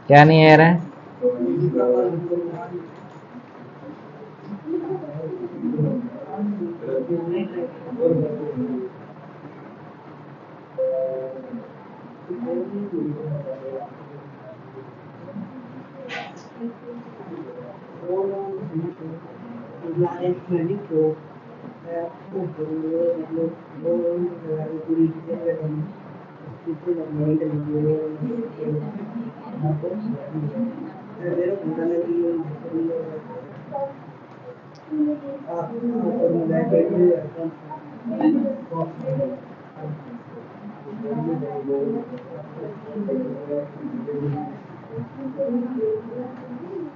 क्या नहीं आ रहा है?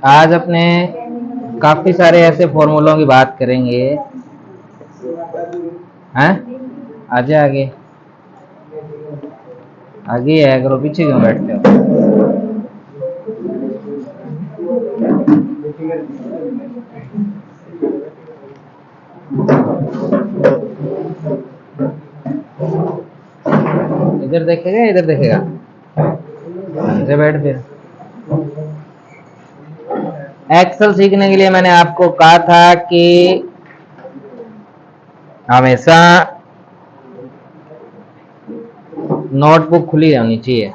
आज अपने काफी सारे ऐसे फॉर्मूलों की बात करेंगे हैं। आगे आगे आगे है, करो, पीछे क्यों बैठते हो? इधर देखेगा, इधर देखेगा, नीचे बैठ फिर। एक्सेल सीखने के लिए मैंने आपको कहा था कि हमेशा नोटबुक खुली होनी चाहिए।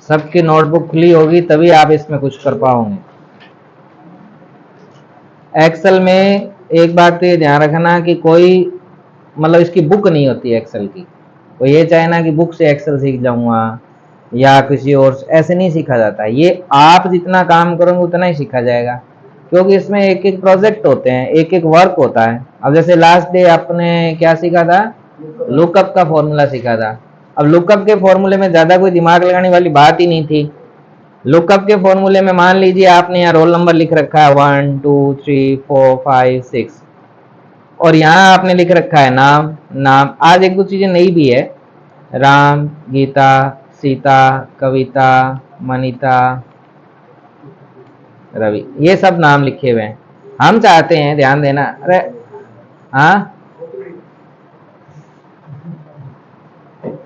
सबकी नोटबुक खुली होगी तभी आप इसमें कुछ कर पाओगे। एक्सेल में एक बात तो ये ध्यान रखना कि कोई मतलब इसकी बुक नहीं होती एक्सेल की। कोई ये चाहे ना कि बुक से एक्सेल सीख जाऊंगा या किसी और से, ऐसे नहीं सीखा जाता। ये आप जितना काम करोगे उतना ही सीखा जाएगा, क्योंकि इसमें एक एक प्रोजेक्ट होते हैं, एक एक वर्क होता है। अब जैसे लास्ट डे आपने क्या सीखा था? लुकअप का फॉर्मूला सीखा था। अब लुकअप के फॉर्मूले में ज्यादा कोई दिमाग लगाने वाली बात ही नहीं थी। लुकअप के फॉर्मूले में मान लीजिए आपने यहाँ रोल नंबर लिख रखा है 1 2 3 4 5 6, और यहाँ आपने लिख रखा है नाम। नाम आज एक दो चीजें नई भी है, राम, गीता, सीता, कविता, मनीता, रवि, ये सब नाम लिखे हुए हैं। हम चाहते हैं, ध्यान देना, अरे हाँ,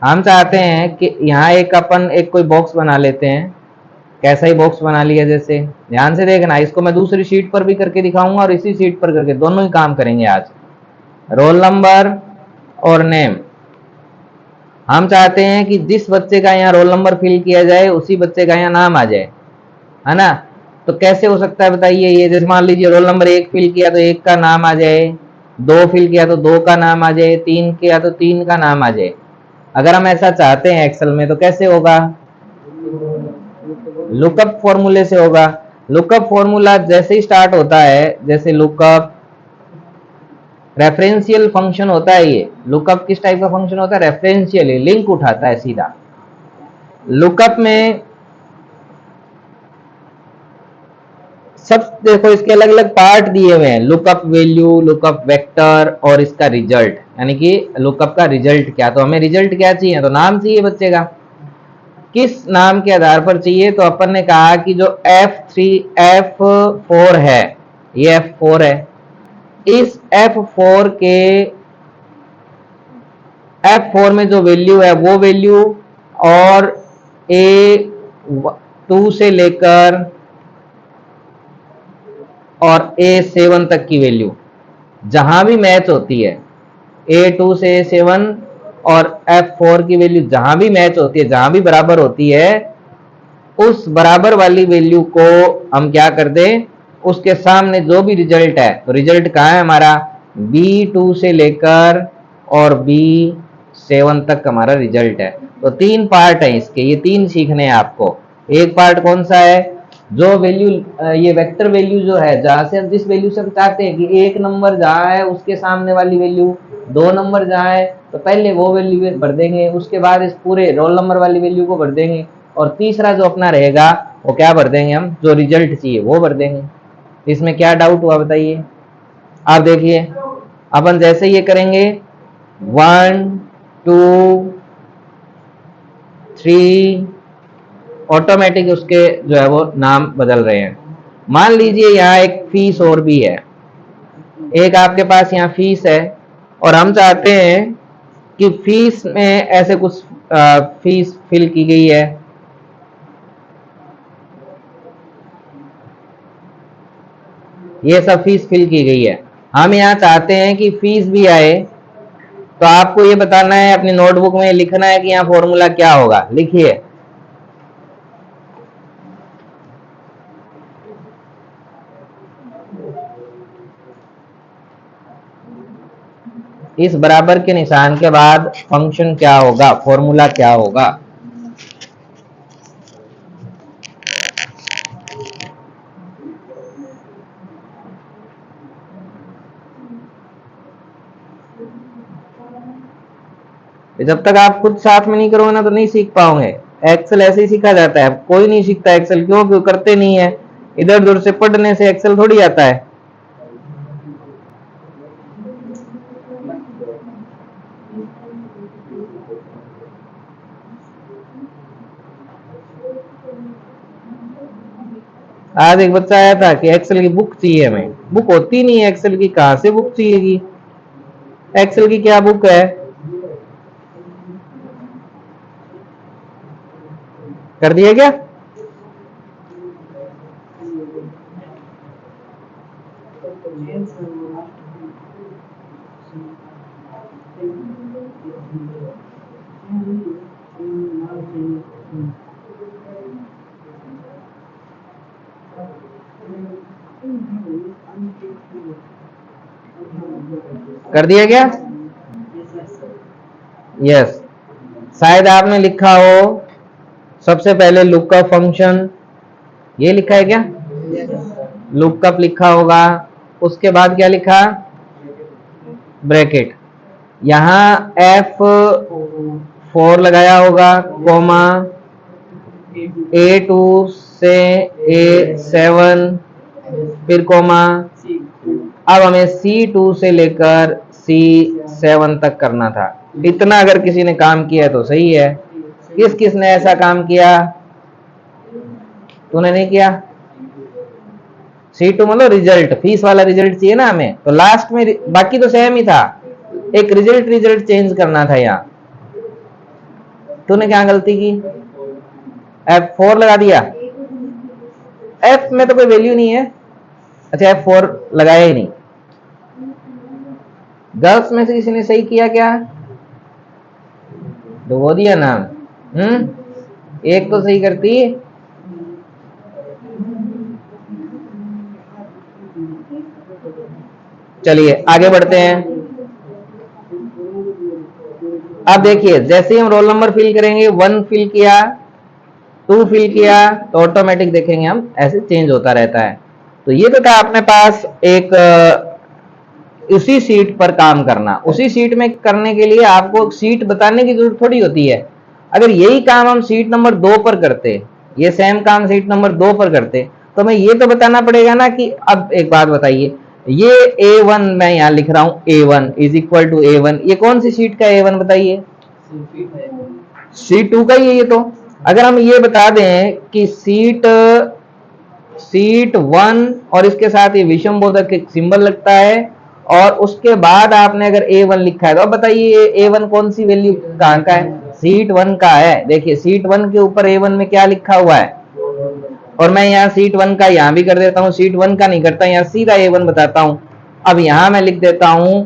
हम चाहते हैं कि यहाँ एक अपन एक कोई बॉक्स बना लेते हैं। कैसा ही बॉक्स बना लिया, जैसे ध्यान से देखना, इसको मैं दूसरी शीट पर भी करके दिखाऊंगा और इसी शीट पर करके, दोनों ही काम करेंगे आज। रोल नंबर और नेम। हम चाहते हैं कि जिस बच्चे का यहाँ रोल नंबर फिल किया जाए उसी बच्चे का यहाँ नाम आ जाए, है ना? तो कैसे हो सकता है बताइए? ये जैसे मान लीजिए रोल नंबर 1 फिल किया तो 1 का नाम आ जाए, 2 फिल किया तो 2 का नाम आ जाए, 3 किया तो 3 का नाम आ जाए। अगर हम ऐसा चाहते हैं एक्सेल में तो कैसे होगा? लुकअप फॉर्मूले से होगा। लुकअप फॉर्मूला जैसे ही स्टार्ट होता है, जैसे लुकअप रेफरेंशियल फंक्शन होता है। ये लुकअप किस टाइप का फंक्शन होता है? रेफरेंशियल, लिंक उठाता है सीधा। लुकअप में सब देखो, इसके अलग अलग पार्ट दिए हुए हैं, लुकअप वैल्यू, लुकअप वेक्टर और इसका रिजल्ट, यानी कि लुकअप का रिजल्ट क्या। तो हमें रिजल्ट क्या चाहिए? तो नाम चाहिए बच्चे का। किस नाम के आधार पर चाहिए? तो अपन ने कहा कि जो F4 है, ये F4 है, इस F4 में जो वैल्यू है वो वैल्यू, और A2 से लेकर और A7 तक की वैल्यू जहां भी मैच होती है, A2 से A7 और F4 की वैल्यू जहां भी मैच होती है, जहां भी बराबर होती है, उस बराबर वाली वैल्यू को हम क्या कर दें? उसके सामने जो भी रिजल्ट है, तो रिजल्ट कहाँ है हमारा? B2 से लेकर और B7 तक हमारा रिजल्ट है। तो 3 पार्ट है इसके, ये 3 सीखने हैं आपको। एक पार्ट कौन सा है? जो वैल्यू, ये वेक्टर वैल्यू जो है, जहां से हम जिस वैल्यू से हम चाहते हैं कि 1 नंबर जहां है उसके सामने वाली वैल्यू, 2 नंबर जहां है तो पहले वो वैल्यू भर देंगे, उसके बाद इस पूरे रोल नंबर वाली वैल्यू को भर देंगे, और तीसरा जो अपना रहेगा वो क्या भर देंगे? हम जो रिजल्ट चाहिए वो भर देंगे। इसमें क्या डाउट हुआ बताइए? आप देखिए, अपन जैसे ये करेंगे 1 2 3, ऑटोमेटिक उसके जो है वो नाम बदल रहे हैं। मान लीजिए यहाँ एक फीस और भी है, एक आपके पास यहाँ फीस है, और हम चाहते हैं कि फीस में ऐसे कुछ फीस फिल की गई है, ये सब फीस फिल की गई है। हम यहाँ चाहते हैं कि फीस भी आए, तो आपको ये बताना है, अपनी नोटबुक में लिखना है कि यहाँ फॉर्मूला क्या होगा। लिखिए, इस बराबर के निशान के बाद फंक्शन क्या होगा, फॉर्मूला क्या होगा। जब तक आप खुद साथ में नहीं करोगे ना तो नहीं सीख पाओगे। एक्सेल ऐसे ही सीखा जाता है, कोई नहीं सीखता एक्सेल। क्यों करते नहीं है, इधर उधर से पढ़ने से एक्सेल थोड़ी आता है। आज एक बच्चा आया था कि एक्सेल की बुक चाहिए हमें। बुक होती नहीं है एक्सेल की, कहां से बुक चाहिएगी, एक्सेल की क्या बुक है। कर दिया क्या? कर दिया क्या? यस। शायद आपने लिखा हो सबसे पहले लुकअप फंक्शन, ये लिखा है क्या? लुकअप लिखा होगा। उसके बाद क्या लिखा? ब्रैकेट। यहां F4 लगाया होगा, कोमा A2 से A7, फिर कोमा। अब हमें C2 से लेकर C7 तक करना था। इतना अगर किसी ने काम किया तो सही है। किस किस ने ऐसा काम किया? तूने नहीं किया? C2 मतलब रिजल्ट, फीस वाला रिजल्ट चाहिए ना हमें, तो लास्ट में बाकी तो सेम ही था, एक रिजल्ट चेंज करना था। यहाँ तूने क्या गलती की? F4 लगा दिया। F में तो कोई वैल्यू नहीं है। अच्छा, F4 लगाया ही नहीं। गर्ल्स में से किसी ने सही किया क्या? डुबो दिया नाम। एक तो सही करती। चलिए आगे बढ़ते हैं। अब देखिए, जैसे ही हम रोल नंबर फिल करेंगे, 1 फिल किया, 2 फिल किया, तो ऑटोमेटिक देखेंगे हम ऐसे चेंज होता रहता है। तो ये तो था अपने पास एक उसी सीट पर काम करना। उसी सीट में करने के लिए आपको सीट बताने की जरूरत थोड़ी होती है। अगर यही काम हम सीट नंबर 2 पर करते, ये सेम काम सीट नंबर 2 पर करते, तो हमें ये तो बताना पड़ेगा ना कि अब एक बात बताइए, ये A1 मैं यहां लिख रहा हूं, A1 is equal to A1, ये कौन सी सीट का A1 बताइए? सीट 2 का ही है ये तो। अगर हम ये बता दें कि सीट 1 और इसके साथ ये विषम बोधक एक सिंबल लगता है, और उसके बाद आपने अगर A1 लिखा है, तो अब बताइए A1 कौन सी वैल्यू कहां का है? सीट 1 का है। देखिए सीट 1 के ऊपर A1 में क्या लिखा हुआ है, और मैं यहाँ सीट 1 का यहां भी कर देता हूं, सीट 1 का नहीं करता, यहाँ सीधा A1 बताता हूं। अब यहां मैं लिख देता हूं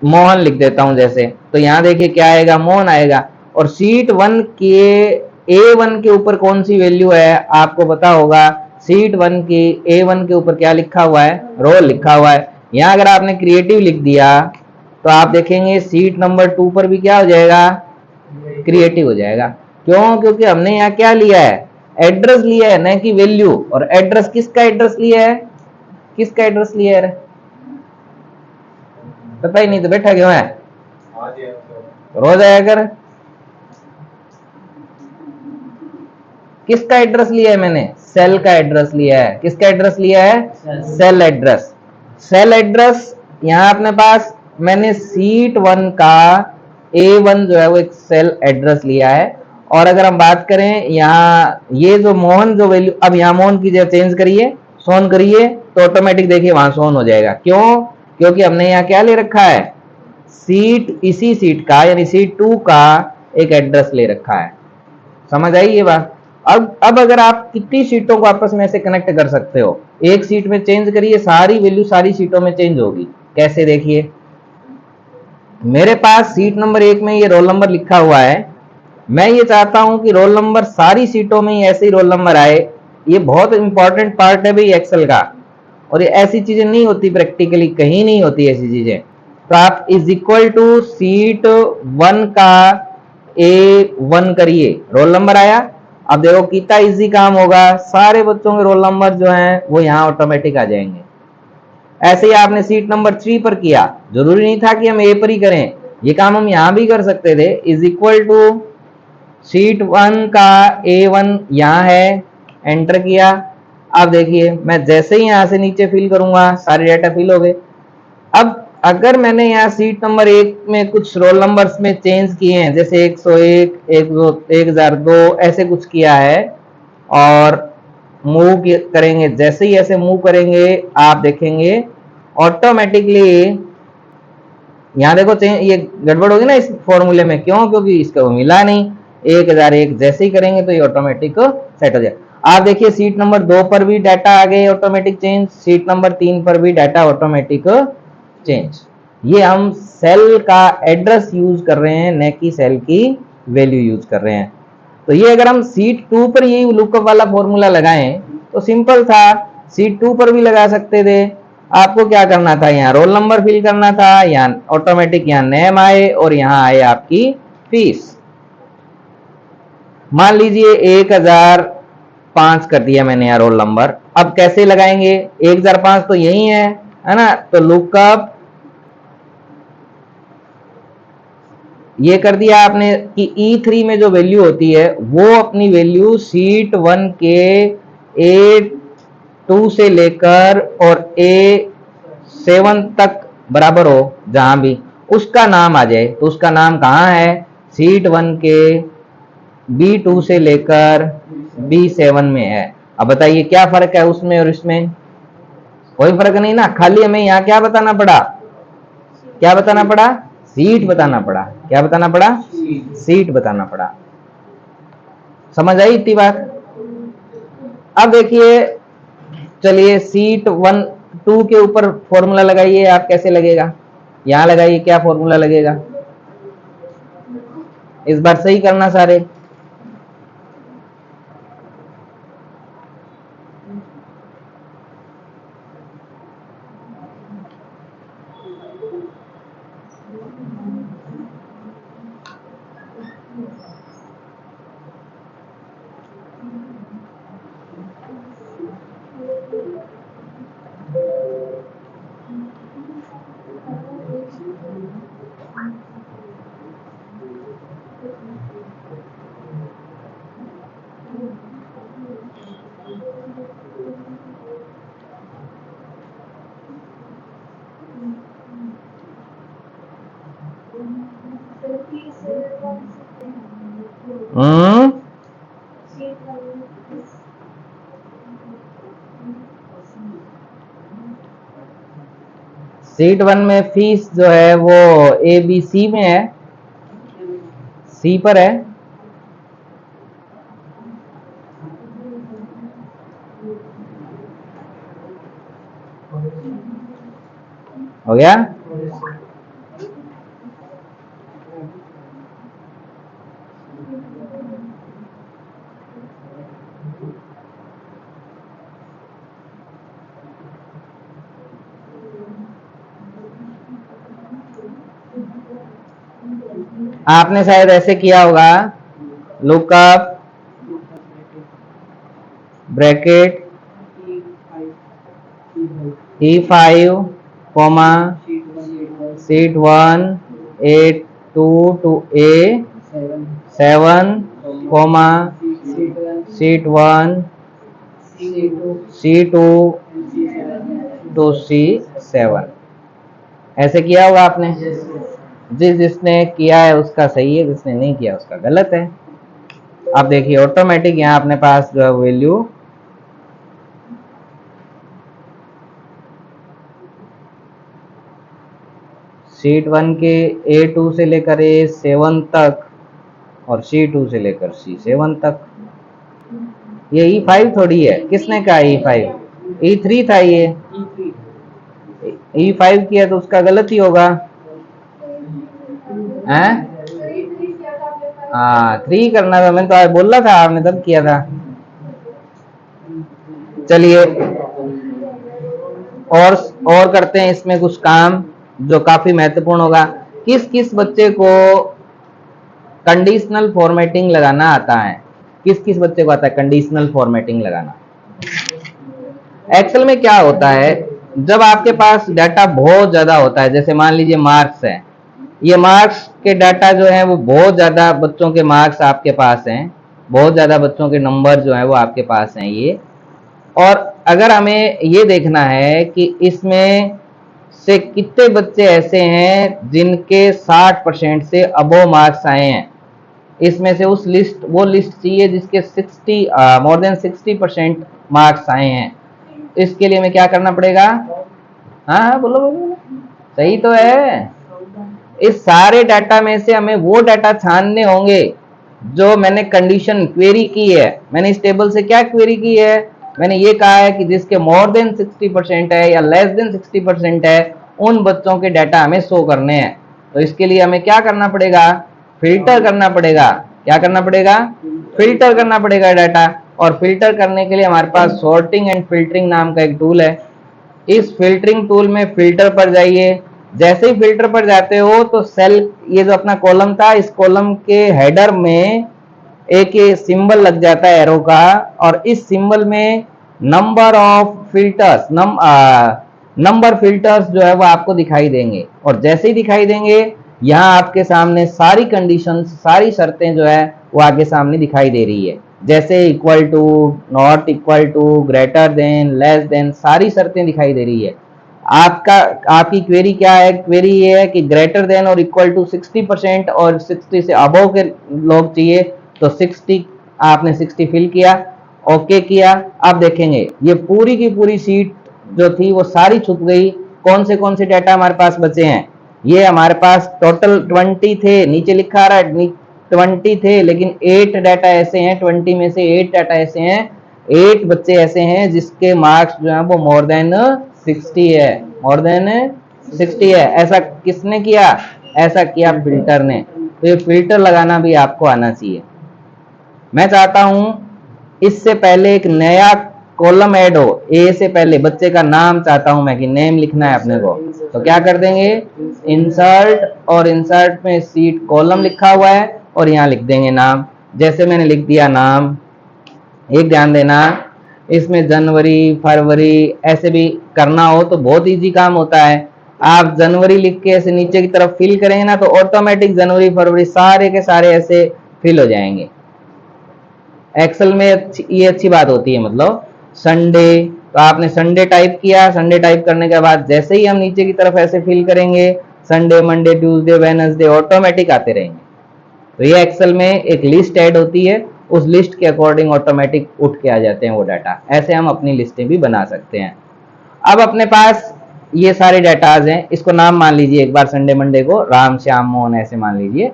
मोहन, लिख देता हूं जैसे, तो यहां देखिए क्या आएगा, मोहन आएगा। और सीट 1 के A1 के ऊपर कौन सी वैल्यू है आपको पता होगा। सीट 1 की A1 के ऊपर क्या लिखा हुआ है? रोल लिखा हुआ है। यहां अगर आपने क्रिएटिव लिख दिया तो आप देखेंगे सीट नंबर 2 पर भी क्या हो जाएगा? क्रिएटिव हो जाएगा। क्यों? क्योंकि हमने यहाँ क्या लिया है? एड्रेस लिया है, न कि वैल्यू। और एड्रेस किसका एड्रेस लिया है? किसका एड्रेस लिया है? पता ही नहीं तो बैठा क्यों है? रोज आया कर। किसका एड्रेस लिया है मैंने? सेल का एड्रेस लिया है। किसका एड्रेस लिया है? Cell address. सेल एड्रेस यहां अपने पास मैंने सीट 1 का A1 जो है वो एक सेल एड्रेस लिया है। और अगर हम बात करें यहाँ ये जो मोहन जो वैल्यू, अब यहाँ मोहन की जगह चेंज करिए, सोन करिए, तो ऑटोमेटिक देखिए वहां सोन हो जाएगा। क्यों? क्योंकि हमने यहाँ क्या ले रखा है? सीट, इसी सीट का यानी सीट 2 का एक एड्रेस ले रखा है। समझ आई ये बात? अब अगर आप कितनी सीटों को आपस में ऐसे कनेक्ट कर सकते हो, एक सीट में चेंज करिए, सारी वैल्यू सारी सीटों में चेंज होगी। कैसे? देखिए, मेरे पास सीट नंबर 1 में ये रोल नंबर लिखा हुआ है, मैं ये चाहता हूं कि रोल नंबर सारी सीटों में ही ऐसे ही रोल नंबर आए। ये बहुत इंपॉर्टेंट पार्ट है भाई एक्सेल का, और ये ऐसी चीजें नहीं होती प्रैक्टिकली, कहीं नहीं होती ऐसी चीजें। तो आप इज इक्वल टू सीट 1 का A1 करिए, रोल नंबर आया। अब देखो कितना इजी काम होगा, सारे बच्चों के रोल नंबर जो हैं वो यहाँ ऑटोमेटिक आ जाएंगे। ऐसे ही आपने सीट नंबर 3 पर किया, जरूरी नहीं था कि हम ए पर ही करें, ये काम हम यहां भी कर सकते थे। इज इक्वल टू सीट 1 का A1 यहाँ है, एंटर किया। अब देखिए मैं जैसे ही यहां से नीचे फिल करूंगा, सारे डाटा फिल हो गए। अब अगर मैंने यहाँ सीट नंबर 1 में कुछ रोल नंबर्स में चेंज किए हैं, जैसे 101, 1002 ऐसे कुछ किया है, और मूव करेंगे, जैसे ही ऐसे मूव करेंगे आप देखेंगे ऑटोमेटिकली यहाँ देखो ये गड़बड़ होगी ना इस फॉर्मूले में। क्यों? क्योंकि इसका मिला नहीं। 1001 जैसे ही करेंगे तो ये ऑटोमेटिक सेट हो जाए। आप देखिए सीट नंबर 2 पर भी डाटा आ गए ऑटोमेटिक चेंज, सीट नंबर 3 पर भी डाटा ऑटोमेटिक चेंज। ये हम सेल का एड्रेस यूज कर रहे हैं, न कि सेल की वैल्यू यूज कर रहे हैं। तो ये अगर हम सीट 2 पर यही लुकअप वाला फॉर्मूला लगाएं तो सिंपल था, सीट 2 पर भी लगा सकते थे। आपको क्या करना था, यहाँ रोल नंबर फिल करना था, यहाँ ऑटोमेटिक यहाँ नेम आए और यहाँ आए आपकी फीस। मान लीजिए 1005 कर दिया मैंने यहाँ रोल नंबर। अब कैसे लगाएंगे? 1005 तो यही है ना? तो लुकअप ये कर दिया आपने कि E3 में जो वैल्यू होती है वो अपनी वैल्यू सीट 1 के A2 से लेकर और A7 तक बराबर हो, जहां भी उसका नाम आ जाए। तो उसका नाम कहाँ है? सीट 1 के B2 से लेकर B7 में है। अब बताइए क्या फर्क है उसमें और इसमें? कोई फर्क नहीं ना। खाली हमें यहाँ क्या बताना पड़ा? क्या बताना पड़ा? सीट बताना पड़ा। क्या बताना पड़ा? सीट बताना पड़ा। समझ आई इतनी बात? अब देखिए, चलिए सीट 1 2 के ऊपर फॉर्मूला लगाइए। आप कैसे लगेगा? यहां लगाइए, क्या फॉर्मूला लगेगा? इस बार सही करना सारे। सीट 1 में फीस जो है वो ABC में है, सी पर है। हो गया? आपने शायद ऐसे किया होगा, lookup bracket E5 comma sheet 1 A2 to A7 comma sheet 1 C2 to C7। ऐसे किया होगा आपने। जिसने किया है उसका सही है, जिसने नहीं किया उसका गलत है। अब देखिए ऑटोमेटिक यहाँ अपने पास जो है वैल्यू शीट 1 के A2 से लेकर A7 तक और C2 से लेकर C7 तक। ये E5 थोड़ी है, किसने कहा E5? E3 था ये। E5 किया तो उसका गलत ही होगा, हैं? हाँ 3 करना था, मैंने तो आज बोला था, आपने तब किया था। चलिए और करते हैं इसमें कुछ काम जो काफी महत्वपूर्ण होगा। किस किस बच्चे को कंडीशनल फॉर्मेटिंग लगाना आता है? किस किस बच्चे को आता है कंडीशनल फॉर्मेटिंग लगाना? एक्सेल में क्या होता है, जब आपके पास डाटा बहुत ज्यादा होता है, जैसे मान लीजिए मार्क्स है, ये मार्क्स के डाटा जो है वो बहुत ज्यादा बच्चों के मार्क्स आपके पास हैं, बहुत ज्यादा बच्चों के नंबर जो है वो आपके पास हैं ये। और अगर हमें ये देखना है कि इसमें से कितने बच्चे ऐसे हैं जिनके 60% से अबोव मार्क्स आए हैं, इसमें से वो लिस्ट चाहिए जिसके 60 मोर देन 60% मार्क्स आए हैं। इसके लिए हमें क्या करना पड़ेगा? हाँ हाँ बोलो बोलो, सही तो है। इस सारे डाटा में से हमें वो डाटा छानने होंगे जो मैंने कंडीशन क्वेरी की है। मैंने इस टेबल से क्या क्वेरी की है? मैंने ये कहा है कि जिसके मोर देन 60% है या लेस देन 60% है, उन बच्चों के डाटा हमें शो करने हैं। तो इसके लिए हमें क्या करना पड़ेगा? फिल्टर करना पड़ेगा। क्या करना पड़ेगा? फिल्टर करना पड़ेगा डाटा। और फिल्टर करने के लिए हमारे पास सॉर्टिंग एंड फिल्टरिंग नाम का एक टूल है। इस फिल्टरिंग टूल में फिल्टर पर जाइए। जैसे ही फिल्टर पर जाते हो तो सेल, ये जो अपना कॉलम था, इस कॉलम के हेडर में एक सिंबल लग जाता है एरो का, और इस सिंबल में number of filters number filters जो है वो आपको दिखाई देंगे। और जैसे ही दिखाई देंगे, यहाँ आपके सामने सारी कंडीशंस, सारी शर्तें जो है वो आगे सामने दिखाई दे रही है। जैसे equal to, not equal to, greater than, less than, सारी शर्तें दिखाई दे रही है। आपकी क्वेरी क्या है? क्वेरी ये है कि ग्रेटर देन और इक्वल टू 60% और 60 से अबव के लोग चाहिए, तो 60, आपने 60 फिल किया, ओके किया। अब देखेंगे ये पूरी की पूरी सीट जो थी वो सारी छुप गई। कौन से डाटा हमारे पास बचे हैं? ये हमारे पास टोटल 20 थे, नीचे लिखा आ रहा है 20 थे, लेकिन 8 डाटा ऐसे हैं, 20 में से 8 डाटा ऐसे हैं, 8 बच्चे ऐसे हैं जिसके मार्क्स जो है वो मोर देन 60 है, मोर देन 60 है। ऐसा किसने किया? ऐसा किया फिल्टर ने। तो ये फिल्टर लगाना भी आपको आना चाहिए। मैं चाहता हूं इससे पहले एक नया कॉलम ऐड हो, ए से पहले बच्चे का नाम चाहता हूं मैं, कि नेम लिखना है अपने को। तो क्या कर देंगे? इंसर्ट, और इंसर्ट में सीट कॉलम लिखा हुआ है और यहां लिख देंगे नाम। जैसे मैंने लिख दिया नाम, एक ध्यान देना, इसमें जनवरी, फरवरी ऐसे भी करना हो तो बहुत इजी काम होता है। आप जनवरी लिख के ऐसे नीचे की तरफ फिल करेंगे ना, तो ऑटोमेटिक जनवरी फरवरी सारे के सारे ऐसे फिल हो जाएंगे। एक्सेल में ये अच्छी बात होती है। मतलब संडे, तो आपने संडे टाइप किया, संडे टाइप करने के बाद जैसे ही हम नीचे की तरफ ऐसे फिल करेंगे, Sunday, Monday, Tuesday, Wednesday automatic आते रहेंगे। तो ये एक्सेल में एक लिस्ट ऐड होती है, उस लिस्ट के अकॉर्डिंग ऑटोमेटिक उठ के आ जाते हैं वो डाटा। ऐसे हम अपनी लिस्टें भी बना सकते हैं। अब अपने पास ये सारे डाटाज हैं, इसको नाम मान लीजिए एक बार, संडे मंडे को राम श्याम मोहन ऐसे मान लीजिए।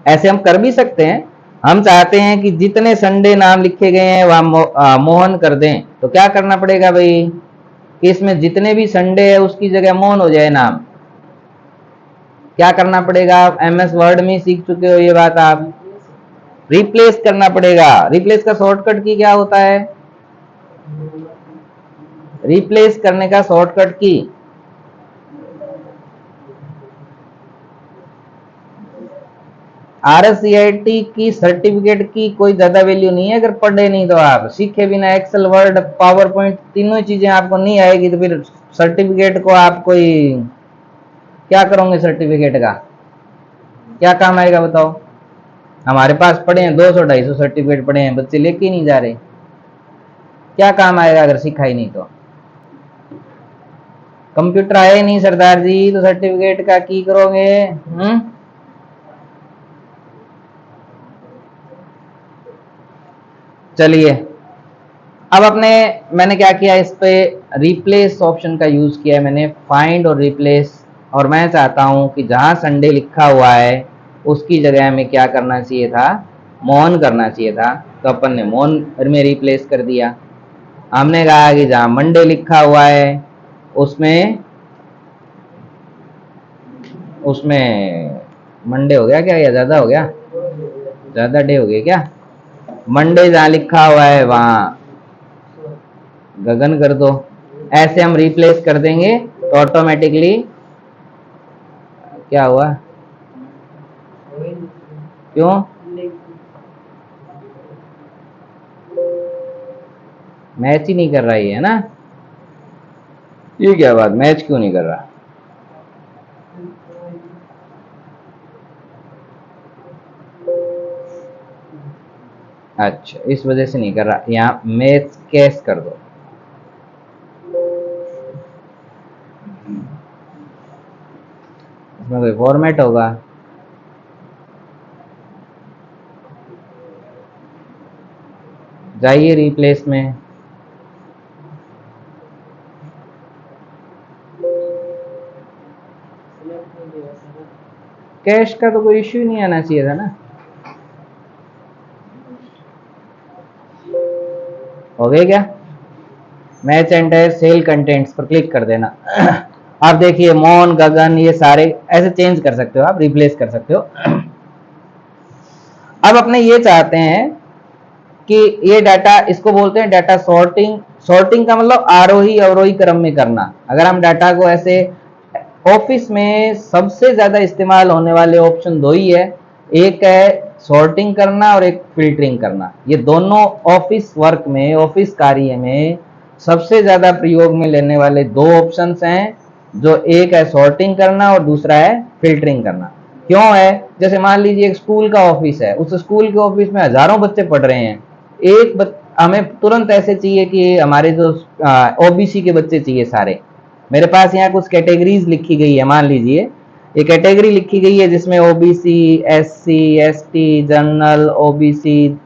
ऐसे हम कर भी सकते हैं। हम चाहते हैं कि जितने संडे नाम लिखे गए हैं वह मोहन कर दें, तो क्या करना पड़ेगा भाई? कि इसमें जितने भी संडे है उसकी जगह मोहन हो जाए नाम। क्या करना पड़ेगा? MS वर्ड में सीख चुके हो ये बात आप। रिप्लेस करना पड़ेगा। रिप्लेस का शॉर्टकट की क्या होता है? रिप्लेस करने का शॉर्टकट की RSCIT की सर्टिफिकेट की कोई ज्यादा वैल्यू नहीं है अगर पढ़े नहीं तो। आप सीखे बिना एक्सेल, वर्ड, पावर पॉइंट तीनों चीजें आपको नहीं आएगी, तो फिर सर्टिफिकेट को आप कोई क्या करोगे? सर्टिफिकेट का क्या काम आएगा बताओ? हमारे पास पड़े हैं 200-250 सर्टिफिकेट पड़े हैं, बच्चे लेके नहीं जा रहे, क्या काम आएगा अगर सीखा ही नहीं तो? कंप्यूटर आया ही नहीं सरदार जी, तो सर्टिफिकेट का की करोगे? चलिए अब मैंने क्या किया, इस पे रिप्लेस ऑप्शन का यूज किया है मैंने। फाइंड और रिप्लेस और मैं चाहता हूं कि जहां संडे लिखा हुआ है उसकी जगह में क्या करना चाहिए था, मोहन करना चाहिए था, तो अपन ने मोहन में रिप्लेस कर दिया। हमने कहा कि जहां मंडे लिखा हुआ है उसमें उसमें मंडे हो गया क्या, या ज्यादा हो गया, ज्यादा डे हो गया क्या, मंडे जहां लिखा हुआ है वहां गगन कर दो। ऐसे हम रिप्लेस कर देंगे तो ऑटोमेटिकली क्या हुआ, क्यों, मैच ही नहीं कर रहा है ना, ये क्या बात, मैच क्यों नहीं कर रहा, अच्छा इस वजह से नहीं कर रहा, यहाँ मैच कैश कर दो। इसमें कोई फॉर्मेट होगा, जाइए रिप्लेस में, कैश का तो कोई इश्यू नहीं आना चाहिए था ना, हो गया क्या, मैच एंटायर सेल कंटेंट्स पर क्लिक कर देना। आप देखिए मोहन गगन ये सारे ऐसे चेंज कर सकते हो, आप रिप्लेस कर सकते हो। अब अपने ये चाहते हैं कि ये डाटा, इसको बोलते हैं डाटा सॉर्टिंग। सॉर्टिंग का मतलब आरोही अवरोही क्रम में करना। अगर हम डाटा को ऐसे, ऑफिस में सबसे ज्यादा इस्तेमाल होने वाले ऑप्शन दो ही है, एक है सॉर्टिंग करना और एक फिल्टरिंग करना। ये दोनों ऑफिस वर्क में, ऑफिस कार्य में सबसे ज्यादा प्रयोग में लेने वाले दो ऑप्शंस हैं, जो एक है सॉर्टिंग करना और दूसरा है फिल्टरिंग करना। क्यों है, जैसे मान लीजिए एक स्कूल का ऑफिस है, उस स्कूल के ऑफिस में हजारों बच्चे पढ़ रहे हैं, हमें तुरंत ऐसे चाहिए कि हमारे जो ओबीसी के बच्चे चाहिए सारे। मेरे पास यहाँ कुछ कैटेगरीज लिखी गई है, मान लीजिए ये कैटेगरी लिखी गई है जिसमें OBC, SC, ST, general, OBC,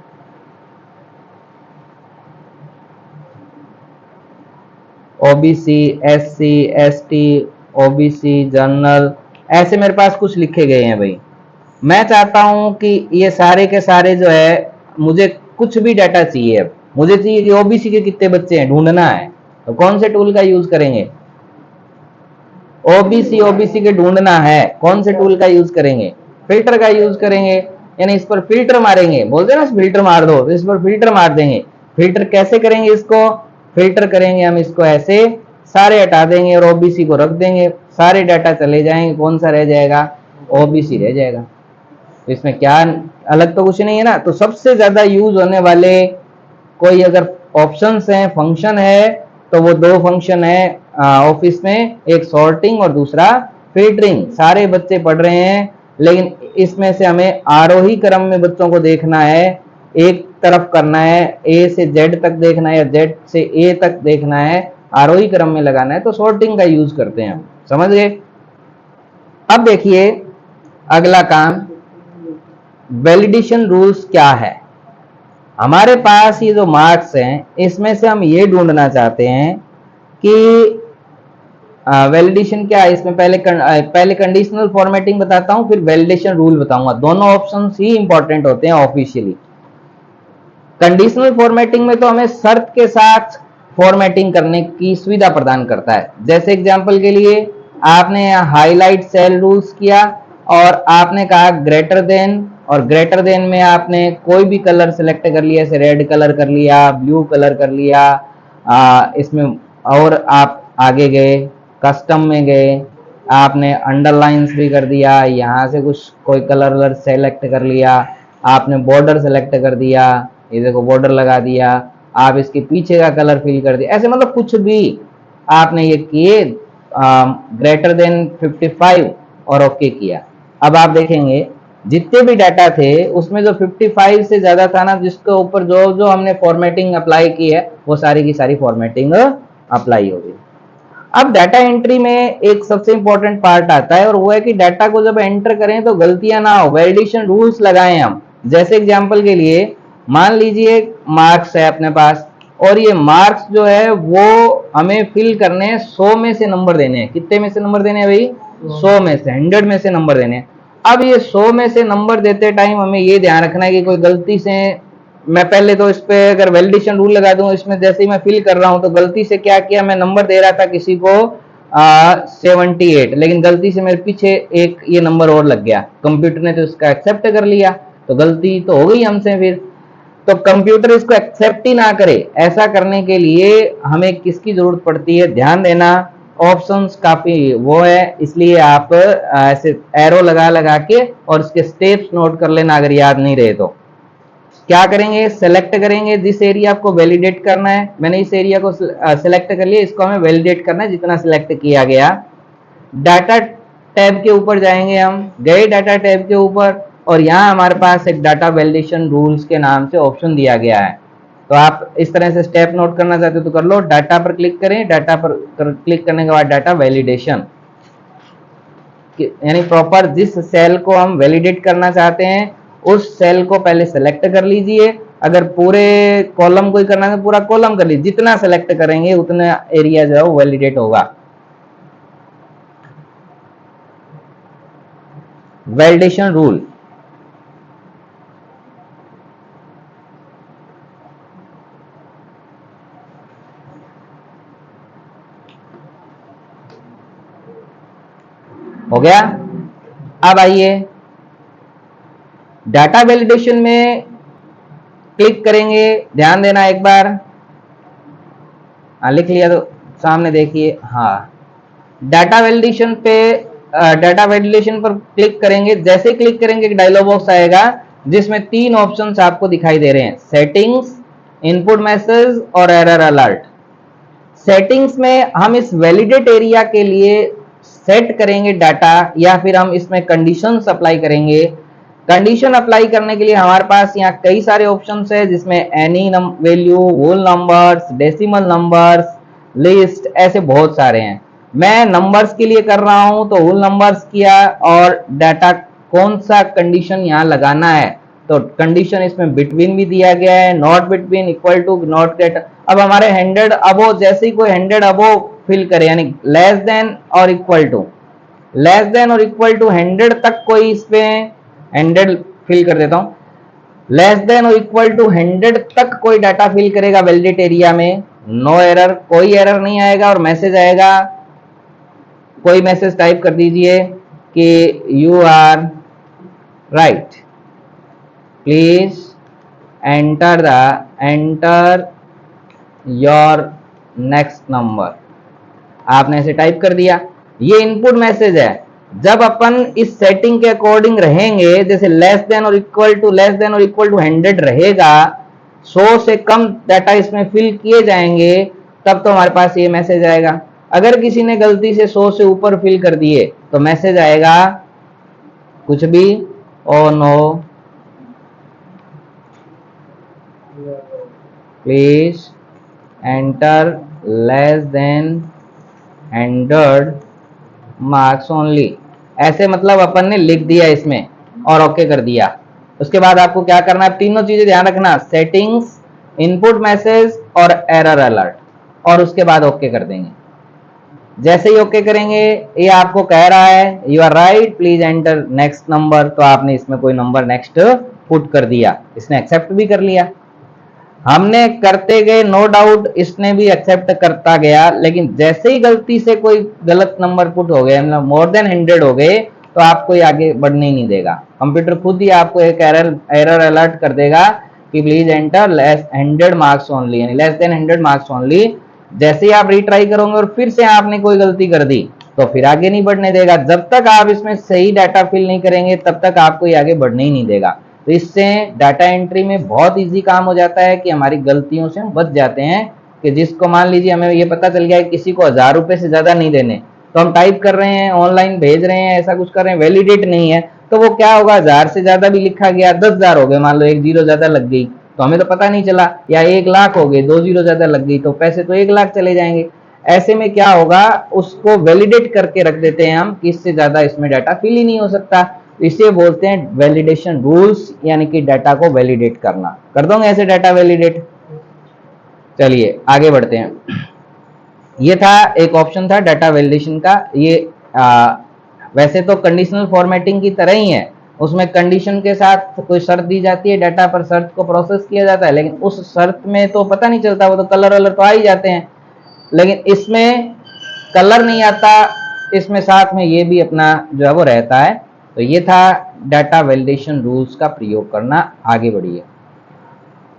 OBC, SC, ST, OBC, general, ऐसे मेरे पास कुछ लिखे गए हैं भाई। मैं चाहता हूं कि ये सारे के सारे जो है, मुझे कुछ भी डाटा चाहिए, अब मुझे चाहिए कि ओबीसी के कितने बच्चे हैं ढूंढना है, तो कौन से टूल का यूज करेंगे, ओबीसी के ढूंढना है, कौन से टूल का यूज करेंगे, फिल्टर का यूज करेंगे। यानी इस पर फिल्टर मारेंगे, बोलते हैं ना फिल्टर मार दो, तो इस पर फिल्टर मार देंगे। फिल्टर कैसे करेंगे, इसको फिल्टर करेंगे हम, इसको ऐसे सारे हटा देंगे और ओबीसी को रख देंगे, सारे डाटा चले जाएंगे, कौन सा रह जाएगा, ओबीसी रह जाएगा। तो इसमें क्या अलग तो कुछ नहीं है ना। तो सबसे ज्यादा यूज होने वाले कोई अगर ऑप्शंस हैं, फंक्शन है, तो वो दो फंक्शन है ऑफिस में, एक सॉर्टिंग और दूसरा फिल्टरिंग। सारे बच्चे पढ़ रहे हैं, लेकिन इसमें से हमें आरोही क्रम में बच्चों को देखना है, एक तरफ करना है, ए से जेड तक देखना है या जेड से ए तक देखना है, आरोही क्रम में लगाना है, तो सॉर्टिंग का यूज करते हैं हम, समझ गए। अब देखिए अगला काम, वैलिडेशन रूल्स क्या है। हमारे पास ये जो मार्क्स हैं, इसमें से हम ये ढूंढना चाहते हैं कि वैलिडेशन क्या है। इसमें पहले कंडीशनल फॉर्मेटिंग बताता हूं, फिर वैलिडेशन रूल बताऊंगा। दोनों ऑप्शंस ही इंपॉर्टेंट होते हैं ऑफिशियली। कंडीशनल फॉर्मेटिंग में तो हमें शर्त के साथ फॉर्मेटिंग करने की सुविधा प्रदान करता है। जैसे एग्जांपल के लिए आपने हाईलाइट सेल रूल्स किया और आपने कहा ग्रेटर देन, और ग्रेटर देन में आपने कोई भी कलर सेलेक्ट कर लिया, जैसे रेड कलर कर लिया, ब्लू कलर कर लिया, इसमें और आप आगे गए, कस्टम में गए, आपने अंडरलाइंस भी कर दिया, यहाँ से कुछ कोई कलर सेलेक्ट कर लिया, आपने बॉर्डर सेलेक्ट कर दिया, ये देखो बॉर्डर लगा दिया, आप इसके पीछे का कलर फिल कर दिया, ऐसे मतलब कुछ भी आपने ये किए, ग्रेटर देन 55 और ओके किया। अब आप देखेंगे जितने भी डाटा थे उसमें जो 55 से ज्यादा था ना, जिसके ऊपर जो जो हमने फॉर्मेटिंग अप्लाई की है, वो सारी की सारी फॉर्मेटिंग अप्लाई होगी। अब डाटा एंट्री में एक सबसे इंपॉर्टेंट पार्ट आता है, और वो है कि डाटा को जब एंटर करें तो गलतियां ना हो, वैलिडेशन रूल्स लगाएं हम। जैसे एग्जांपल के लिए मान लीजिए मार्क्स है अपने पास, और ये मार्क्स जो है वो हमें फिल करने हैं, 100 में से नंबर देने हैं। कितने में से नंबर देने हैं भाई, 100 में से, 100 में से नंबर देने हैं। अब ये 100 में से नंबर देते टाइम हमें ये ध्यान रखना है कि कोई गलती से, मैं पहले तो इस पे अगर वैलिडेशन रूल लगा दूं, इसमें जैसे ही मैं फिल कर रहा हूं तो गलती से क्या किया, मैं नंबर दे रहा था किसी को 78, लेकिन गलती से मेरे पीछे एक ये नंबर और लग गया, कंप्यूटर ने तो इसका एक्सेप्ट कर लिया, तो गलती तो हो गई हमसे फिर। तो कंप्यूटर इसको एक्सेप्ट ही ना करे, ऐसा करने के लिए हमें किसकी जरूरत पड़ती है, ध्यान देना, ऑप्शंस काफी वो है, इसलिए आप ऐसे एरो लगा लगा के और इसके स्टेप्स नोट कर लेना अगर याद नहीं रहे तो। क्या करेंगे, सेलेक्ट करेंगे जिस एरिया आपको वैलिडेट करना है, मैंने इस एरिया को सेलेक्ट कर लिया, इसको हमें वैलिडेट करना है जितना सेलेक्ट किया गया। डाटा टैब के ऊपर जाएंगे, हम गए डाटा टैब के ऊपर और यहाँ हमारे पास एक डाटा वैलिडेशन रूल्स के नाम से ऑप्शन दिया गया है। तो आप इस तरह से स्टेप नोट करना चाहते हो तो कर लो, डाटा पर क्लिक करें, डाटा पर क्लिक करने के बाद डाटा वैलिडेशन, यानी प्रॉपर जिस सेल को हम वैलिडेट करना चाहते हैं उस सेल को पहले सेलेक्ट कर लीजिए। अगर पूरे कॉलम को ही करना है तो पूरा कॉलम कर लीजिए, जितना सेलेक्ट करेंगे उतना एरिया जो है वो वैलिडेट होगा। वैलिडेशन रूल, हो गया। अब आइए डाटा वैलिडेशन में क्लिक करेंगे, ध्यान देना एक बार, लिख लिया तो सामने देखिए, हाँ डाटा वैलिडेशन पे, डाटा वैलिडेशन पर क्लिक करेंगे, जैसे क्लिक करेंगे एक डायलॉग बॉक्स आएगा जिसमें 3 ऑप्शंस आपको दिखाई दे रहे हैं, सेटिंग्स, इनपुट मैसेज और एरर अलर्ट। सेटिंग्स में हम इस वैलिडेट एरिया के लिए सेट करेंगे डाटा, या फिर हम इसमें कंडीशंस अप्लाई करेंगे। कंडीशन अप्लाई करने के लिए हमारे पास यहाँ कई सारे ऑप्शंस है, जिसमें any value, whole numbers, decimal numbers, list, ऐसे बहुत सारे हैं। मैं नंबर्स के लिए कर रहा हूं तो होल नंबर्स किया, और डाटा कौन सा कंडीशन यहाँ लगाना है, तो कंडीशन इसमें बिटवीन भी दिया गया है, not between, equal to, not greater. अब हमारे 100 अबो, जैसे ही कोई 100 अबो फिल करे, यानी लेस देन और इक्वल टू, लेस देन और इक्वल टू 100 तक कोई इसमें 100 फिल कर देता हूं, लेस देन और इक्वल टू 100 तक कोई डाटा फिल करेगा वैलिडेट एरिया में, नो एरर, कोई एरर नहीं आएगा और मैसेज आएगा, कोई मैसेज टाइप कर दीजिए कि you are right, please enter your next number. आपने ऐसे टाइप कर दिया, ये इनपुट मैसेज है। जब अपन इस सेटिंग के अकॉर्डिंग रहेंगे, जैसे लेस देन और इक्वल टू, लेस देन और इक्वल टू 100 रहेगा, 100 से कम डाटा इसमें फिल किए जाएंगे, तब तो हमारे पास ये मैसेज आएगा। अगर किसी ने गलती से 100 से ऊपर फिल कर दिए तो मैसेज आएगा कुछ भी, oh no please enter less than 100 marks only, ऐसे मतलब अपन ने लिख दिया इसमें और ओके कर दिया। उसके बाद आपको क्या करना है, तीनों चीजें ध्यान रखना, सेटिंग्स, इनपुट मैसेज और एरर अलर्ट, और उसके बाद ओके कर देंगे। जैसे ही ओके करेंगे, ये आपको कह रहा है you are right, please enter next number, तो आपने इसमें कोई नंबर नेक्स्ट पुट कर दिया, इसने एक्सेप्ट भी कर लिया। हमने करते गए, नो डाउट इसने भी एक्सेप्ट करता गया, लेकिन जैसे ही गलती से कोई गलत नंबर पुट हो गया, मतलब मोर देन 100 हो गए, तो आपको ये आगे बढ़ने ही नहीं देगा। कंप्यूटर खुद ही आपको एक एरर अलर्ट कर देगा कि please enter less 100 marks only, यानी लेस देन 100 मार्क्स ओनली। जैसे ही आप रिट्राई करोगे और फिर से आपने कोई गलती कर दी तो फिर आगे नहीं बढ़ने देगा। जब तक आप इसमें सही डाटा फिल नहीं करेंगे तब तक आपको ये आगे बढ़ने ही नहीं देगा। तो इससे डाटा एंट्री में बहुत इजी काम हो जाता है कि हमारी गलतियों से हम बच जाते हैं। कि जिसको मान लीजिए हमें ये पता चल गया है किसी को 1000 रुपए से ज्यादा नहीं देने, तो हम टाइप कर रहे हैं, ऑनलाइन भेज रहे हैं, ऐसा कुछ कर रहे हैं, वैलिडेट नहीं है, तो वो क्या होगा, 1000 से ज्यादा भी लिखा गया, 10,000 हो गए, मान लो एक जीरो ज्यादा लग गई तो हमें तो पता नहीं चला, या 1 लाख हो गए, 2 जीरो ज्यादा लग गई तो पैसे तो 1 लाख चले जाएंगे। ऐसे में क्या होगा, उसको वैलिडेट करके रख देते हैं हम कि इससे ज्यादा इसमें डाटा फिल ही नहीं हो सकता। इसे बोलते हैं वैलिडेशन रूल्स, यानी कि डाटा को वैलिडेट करना। कर दोगे ऐसे डाटा वैलिडेट? चलिए आगे बढ़ते हैं। ये था एक ऑप्शन था डाटा वैलिडेशन का, ये वैसे तो कंडीशनल फॉर्मेटिंग की तरह ही है, उसमें कंडीशन के साथ कोई शर्त दी जाती है, डाटा पर शर्त को प्रोसेस किया जाता है, लेकिन उस शर्त में तो पता नहीं चलता, वो तो कलर वलर तो आ ही जाते हैं। लेकिन इसमें कलर नहीं आता, इसमें साथ में ये भी अपना जो है वो रहता है। तो ये था डाटा वैलिडेशन रूल्स का प्रयोग करना। आगे बढ़िए,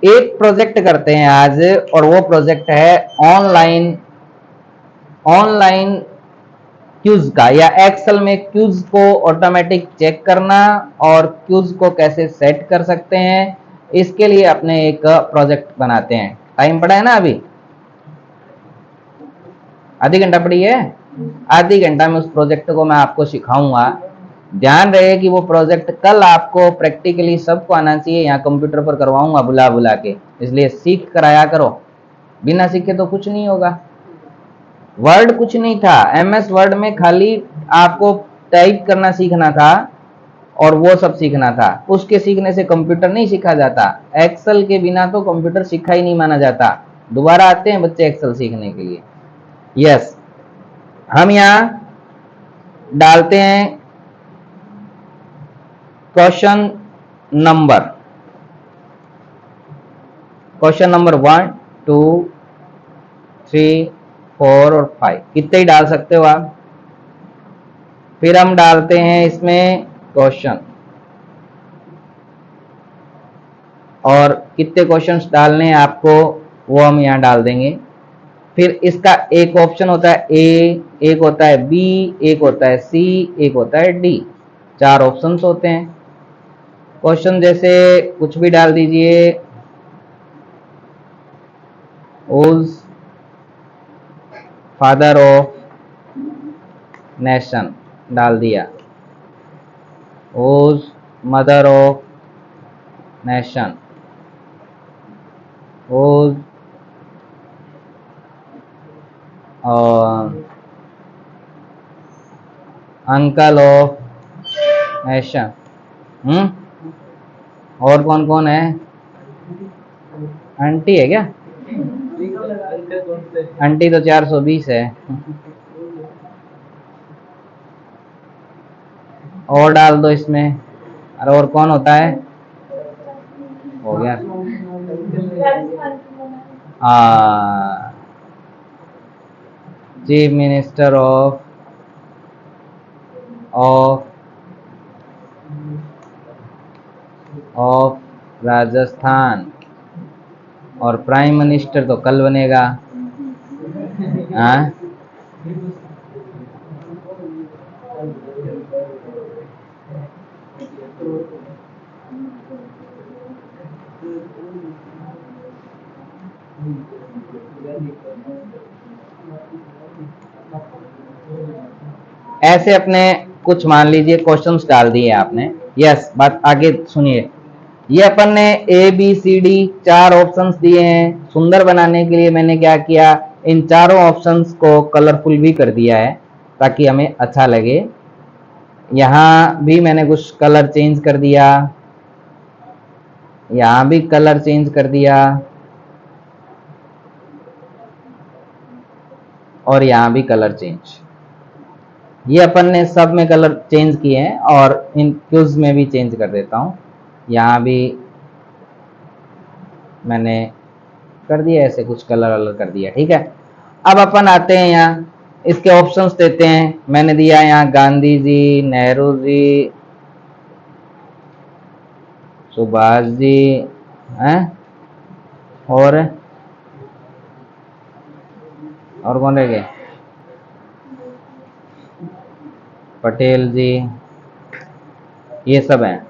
एक प्रोजेक्ट करते हैं आज, और वो प्रोजेक्ट है ऑनलाइन क्यूज का, या एक्सेल में क्यूज को ऑटोमेटिक चेक करना और क्यूज को कैसे सेट कर सकते हैं, इसके लिए अपने एक प्रोजेक्ट बनाते हैं। टाइम पड़ा है ना, अभी आधी घंटा पड़ी है, आधी घंटा में उस प्रोजेक्ट को मैं आपको सिखाऊंगा। ध्यान रहे कि वो प्रोजेक्ट कल आपको प्रैक्टिकली सबको आना चाहिए, यहाँ कंप्यूटर पर करवाऊंगा बुला बुला के, इसलिए सीख कर आया करो, बिना सीखे तो कुछ नहीं होगा। वर्ड कुछ नहीं था, एमएस वर्ड में खाली आपको टाइप करना सीखना था और वो सब सीखना था। उसके सीखने से कंप्यूटर नहीं सीखा जाता, एक्सेल के बिना तो कंप्यूटर सीखा ही नहीं माना जाता। दोबारा आते हैं बच्चे एक्सेल सीखने के लिए। यस, हम यहां डालते हैं क्वेश्चन नंबर 1, 2, 3, 4 और 5, कितने ही डाल सकते हो आप। फिर हम डालते हैं इसमें क्वेश्चन, और कितने क्वेश्चंस डालने हैं आपको वो हम यहाँ डाल देंगे। फिर इसका एक ऑप्शन होता है ए, एक होता है बी, एक होता है सी, एक होता है डी, 4 ऑप्शंस होते हैं। क्वेश्चन जैसे कुछ भी डाल दीजिए, हुज फादर ऑफ नेशन डाल दिया, whose mother of nation, whose uncle of nation. और कौन कौन है, आंटी है क्या, आंटी तो 420 है। और डाल दो इसमें। अरे और कौन होता है, हो गया, chief minister of of Rajasthan, और प्राइम मिनिस्टर तो कल बनेगा। हाँ, ऐसे अपने कुछ मान लीजिए क्वेश्चंस डाल दिए आपने। यस, बात आगे सुनिए। ये अपन ने A B C D 4 options दिए हैं। सुंदर बनाने के लिए मैंने क्या किया, इन चारों ऑप्शंस को कलरफुल भी कर दिया है ताकि हमें अच्छा लगे। यहां भी मैंने कुछ कलर चेंज कर दिया, यहां भी कलर चेंज कर दिया, और यहां भी कलर चेंज। ये अपन ने सब में कलर चेंज किए हैं, और इन क्यूज में भी चेंज कर देता हूं। यहां भी मैंने कर दिया, ऐसे कुछ कलर अलग कर दिया, ठीक है। अब अपन आते हैं यहाँ, इसके ऑप्शंस देते हैं। मैंने दिया यहाँ गांधी जी, नेहरू जी, सुभाष जी, हैं, और कौन रह गए, पटेल जी, ये सब हैं।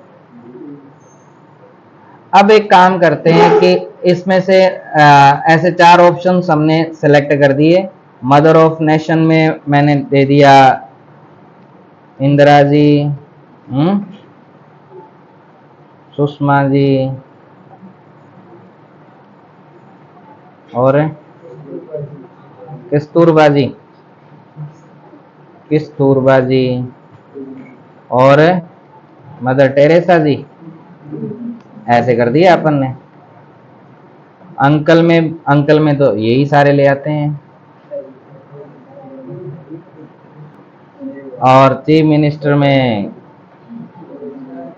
अब एक काम करते हैं कि इसमें से ऐसे 4 ऑप्शंस हमने सेलेक्ट कर दिए। मदर ऑफ नेशन में मैंने दे दिया इंदिरा जी, सुषमा जी, और कस्तूरबा जी, और मदर टेरेसा जी, ऐसे कर दिया अपन ने। अंकल में तो यही सारे ले आते हैं, और चीफ मिनिस्टर में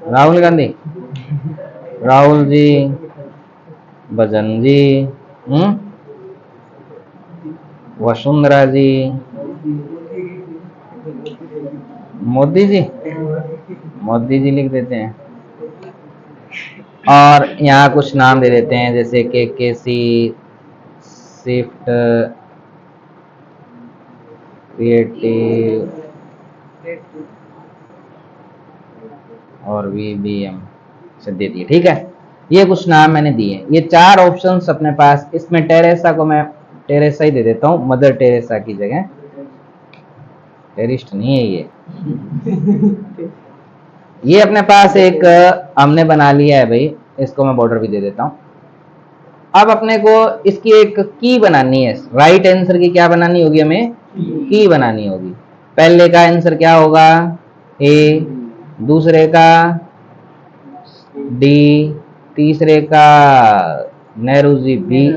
राहुल गांधी, राहुल जी, भजन जी, वसुंधरा जी, मोदी जी, मोदी जी लिख देते हैं। और यहाँ कुछ नाम दे देते हैं जैसे के सी, शिफ्ट, क्रिएटिव और VBM से दे दिए। ठीक है, ये कुछ नाम मैंने दिए। ये 4 ऑप्शंस अपने पास। इसमें टेरेसा को मैं टेरेसा ही दे देता हूँ, मदर टेरेसा की जगह। टेरिस्ट नहीं है ये अपने पास एक हमने बना लिया है भाई। इसको मैं बॉर्डर भी दे देता हूँ। अब अपने को इसकी एक की बनानी है। राइट आंसर की क्या बनानी होगी? हमें की बनानी होगी। पहले का आंसर क्या होगा? ए, दूसरे का डी, तीसरे का नेहरू जी बी,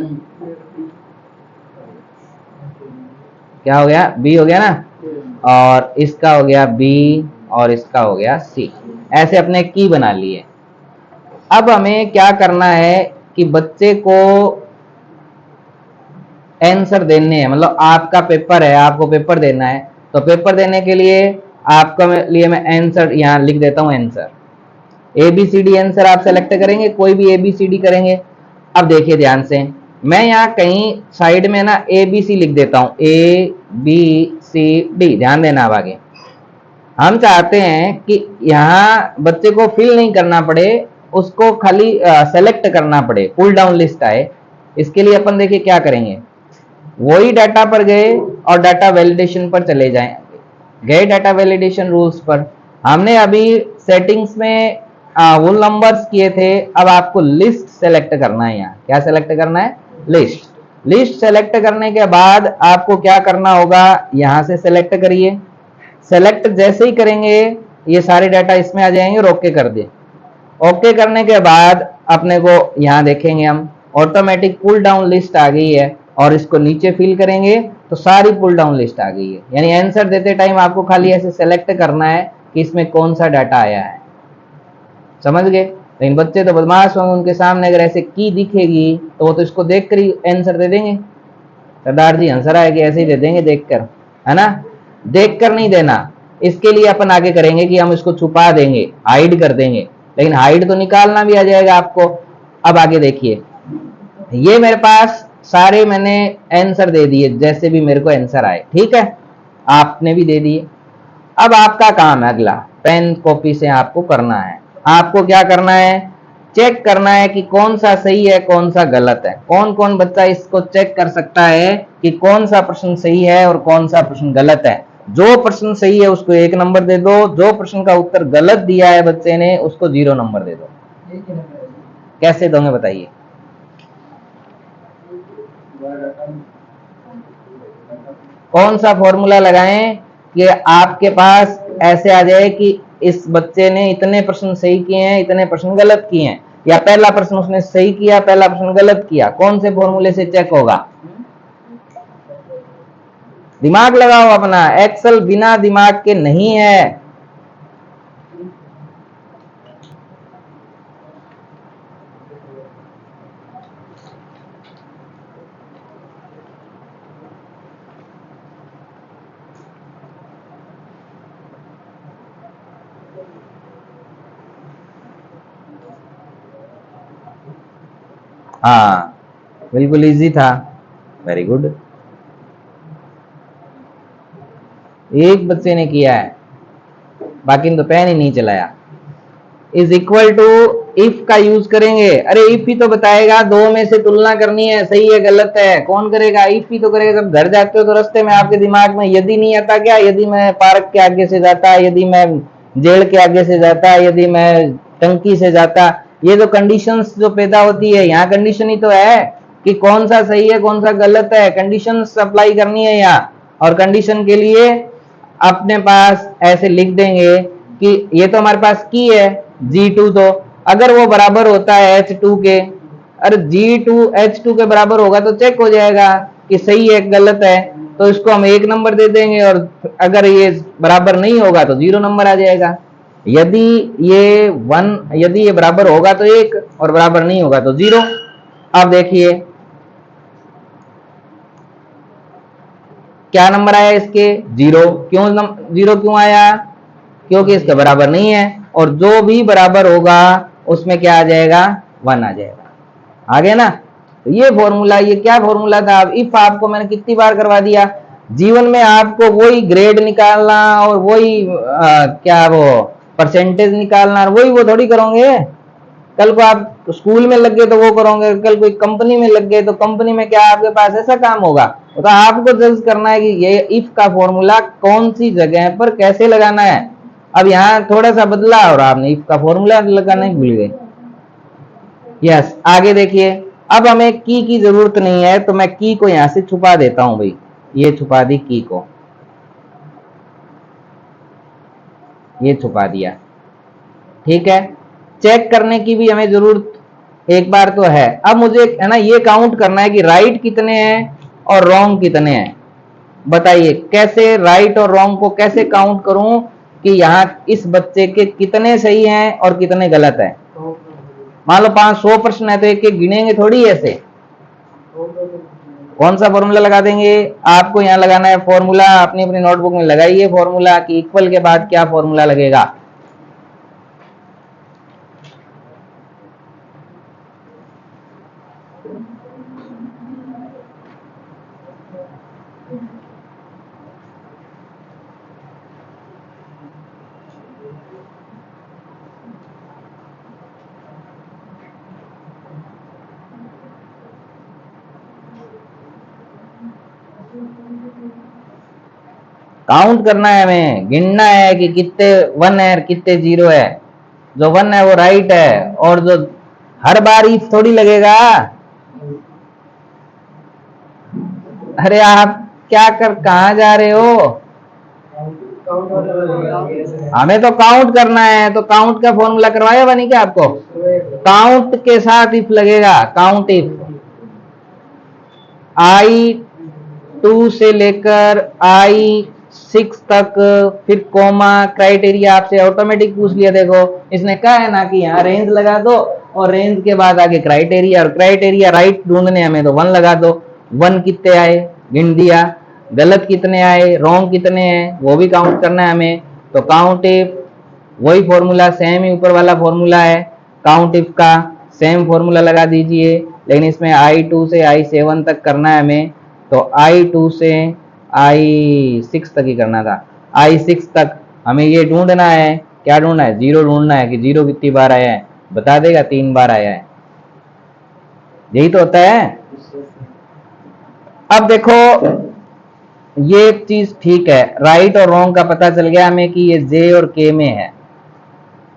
क्या हो गया? बी हो गया ना, और इसका हो गया बी, और इसका हो गया सी। ऐसे अपने की बना लिए। अब हमें क्या करना है कि बच्चे को आंसर देने हैं। मतलब आपका पेपर है, आपको पेपर देना है, तो पेपर देने के लिए आपका लिए मैं आंसर यहाँ लिख देता हूँ। आंसर ABCD आंसर आप सेलेक्ट करेंगे, कोई भी ABCD करेंगे। अब देखिए ध्यान से, मैं यहाँ कहीं साइड में ना ABC लिख देता हूँ, ABCD। ध्यान देना। अब आगे हम चाहते हैं कि यहाँ बच्चे को फिल नहीं करना पड़े, उसको खाली सेलेक्ट करना पड़े, पुल डाउन लिस्ट आए। इसके लिए अपन देखिए क्या करेंगे। वही डाटा पर गए और डाटा वैलिडेशन पर चले जाएंगे। गए डाटा वैलिडेशन रूल्स पर, हमने अभी सेटिंग्स में वो नंबर्स किए थे। अब आपको लिस्ट सेलेक्ट करना है। यहाँ क्या सेलेक्ट करना है? लिस्ट। लिस्ट सेलेक्ट करने के बाद आपको क्या करना होगा? यहां से सेलेक्ट करिए। सेलेक्ट जैसे ही करेंगे ये सारे डाटा इसमें आ जाएंगे और ओके कर दिए। ओके करने के बाद अपने को यहाँ देखेंगे हम ऑटोमेटिक पुल डाउन लिस्ट आ गई है, और इसको नीचे फिल करेंगे तो सारी पुल डाउन लिस्ट आ गई है। यानी आंसर देते टाइम आपको खाली ऐसे सेलेक्ट करना है कि इसमें कौन सा डाटा आया है। समझ गए? लेकिन बच्चे तो बदमाश होंगे, उनके सामने अगर ऐसे की दिखेगी तो वो तो इसको देख कर ही आंसर दे देंगे। सरदार जी आंसर आएगा ऐसे ही दे देंगे देखकर, है ना? देखकर नहीं देना। इसके लिए अपन आगे करेंगे कि हम इसको छुपा देंगे, हाइड कर देंगे। लेकिन हाइड तो निकालना भी आ जाएगा आपको। अब आगे देखिए, ये मेरे पास सारे मैंने आंसर दे दिए जैसे भी मेरे को आंसर आए। ठीक है, आपने भी दे दिए। अब आपका काम है अगला, पेन कॉपी से आपको करना है। आपको क्या करना है? चेक करना है कि कौन सा सही है, कौन सा गलत है। कौन कौन बच्चा इसको चेक कर सकता है कि कौन सा प्रश्न सही है और कौन सा प्रश्न गलत है? जो प्रश्न सही है उसको 1 नंबर दे दो, जो प्रश्न का उत्तर गलत दिया है बच्चे ने उसको 0 नंबर दे दो। कैसे दोगे बताइए? कौन सा फॉर्मूला लगाएं कि आपके पास ऐसे आ जाए कि इस बच्चे ने इतने प्रश्न सही किए हैं, इतने प्रश्न गलत किए हैं, या पहला प्रश्न उसने सही किया, पहला प्रश्न गलत किया? कौन से फॉर्मूले से चेक होगा? दिमाग लगाओ अपना। एक्सेल बिना दिमाग के नहीं है। हाँ, बिल्कुल इजी था। Very good. एक बच्चे ने किया है, बाकी ने तो पेन ही नहीं चलाया। इज इक्वल टू इफ का यूज करेंगे। अरे इफ ही तो बताएगा, दो में से तुलना करनी है, सही है गलत है। कौन करेगा? इफ ही तो करेगा। जब घर जाते हो तो रास्ते में आपके दिमाग में यदि नहीं आता क्या? यदि मैं पार्क के आगे से जाता, यदि मैं जेल के आगे से जाता, यदि मैं टंकी से जाता, ये जो कंडीशंस जो पैदा होती है, यहाँ कंडीशन ही तो है कि कौन सा सही है कौन सा गलत है। कंडीशन अप्लाई करनी है यहाँ, और कंडीशन के लिए अपने पास ऐसे लिख देंगे कि ये तो हमारे पास की है G2, तो अगर वो बराबर होता है H2 के, अरे G2 H2 के बराबर होगा तो चेक हो जाएगा कि सही है गलत है। तो इसको हम 1 नंबर दे देंगे, और अगर ये बराबर नहीं होगा तो 0 नंबर आ जाएगा। यदि ये 1, यदि ये बराबर होगा तो 1 और बराबर नहीं होगा तो 0। अब देखिए क्या नंबर आया इसके, 0। क्यों 0 क्यों आया, क्योंकि इसके बराबर नहीं है, और जो भी बराबर होगा उसमें क्या आ जाएगा, 1 आ जाएगा। आ गया ना। तो ये फॉर्मूला, ये क्या फॉर्मूला था। अब इफ आपको मैंने कितनी बार करवा दिया, जीवन में आपको वही ग्रेड निकालना और वही क्या वो परसेंटेज निकालना, वही वो थोड़ी करोगे। कल को आप स्कूल में लग गए तो वो करोगे, कल कोई कंपनी में लग गए तो कंपनी में क्या आपके पास ऐसा काम होगा। तो आपको जज करना है कि ये इफ का फॉर्मूला कौन सी जगह पर कैसे लगाना है। अब यहाँ थोड़ा सा बदला और आपने इफ का फॉर्मूला लगाना ही भूल गए। यस, आगे देखिए। अब हमें की जरूरत नहीं है, तो मैं की को यहां से छुपा देता हूं भाई। ये छुपा दी की को, ये छुपा दिया। ठीक है, चेक करने की भी हमें जरूरत एक बार तो है। अब मुझे है ना ये काउंट करना है कि राइट कितने हैं और रॉन्ग कितने हैं। बताइए कैसे राइट और रॉन्ग को कैसे काउंट करूं कि यहाँ इस बच्चे के कितने सही हैं और कितने गलत हैं। मान लो 500 प्रश्न है तो एक एक गिनेंगे थोड़ी ऐसे। कौन सा फॉर्मूला लगा देंगे, आपको यहाँ लगाना है फॉर्मूला, अपनी अपनी नोटबुक में लगाइए फॉर्मूला कि इक्वल के बाद क्या फॉर्मूला लगेगा। काउंट करना है, हमें गिनना है कि कितने 1 है कितने 0 है। जो 1 है वो राइट है, और जो हर बार इफ थोड़ी लगेगा। अरे आप क्या कर कहा जा रहे हो, हमें तो काउंट करना है। तो काउंट का फॉर्मूला करवाया बनी क्या आपको, काउंट के साथ इफ लगेगा। काउंट इफ I2 से लेकर I6 तक, फिर कोमा, क्राइटेरिया आपसे ऑटोमेटिक पूछ लिया। देखो इसने कहा है ना कि यहाँ रेंज लगा दो और रेंज के बाद आगे क्राइटेरिया, और क्राइटेरिया राइट ढूंढने हमें तो 1 लगा दो। 1 कितने आए गिन दिया, गलत कितने आए, रॉन्ग कितने हैं वो भी काउंट करना है हमें। तो काउंट इफ वही फॉर्मूला, सेम ही ऊपर वाला फॉर्मूला है काउंट इफ का, सेम फॉर्मूला लगा दीजिए। लेकिन इसमें I2 से I7 तक करना है हमें, तो I2 से I6 तक ही करना था। I6 तक हमें ये ढूंढना है, क्या ढूंढना है, 0 ढूंढना है कि 0 कितनी बार आया है, बता देगा 3 बार आया है। यही तो होता है। अब देखो ये चीज ठीक है, राइट और रॉन्ग का पता चल गया हमें कि ये जे और के में है।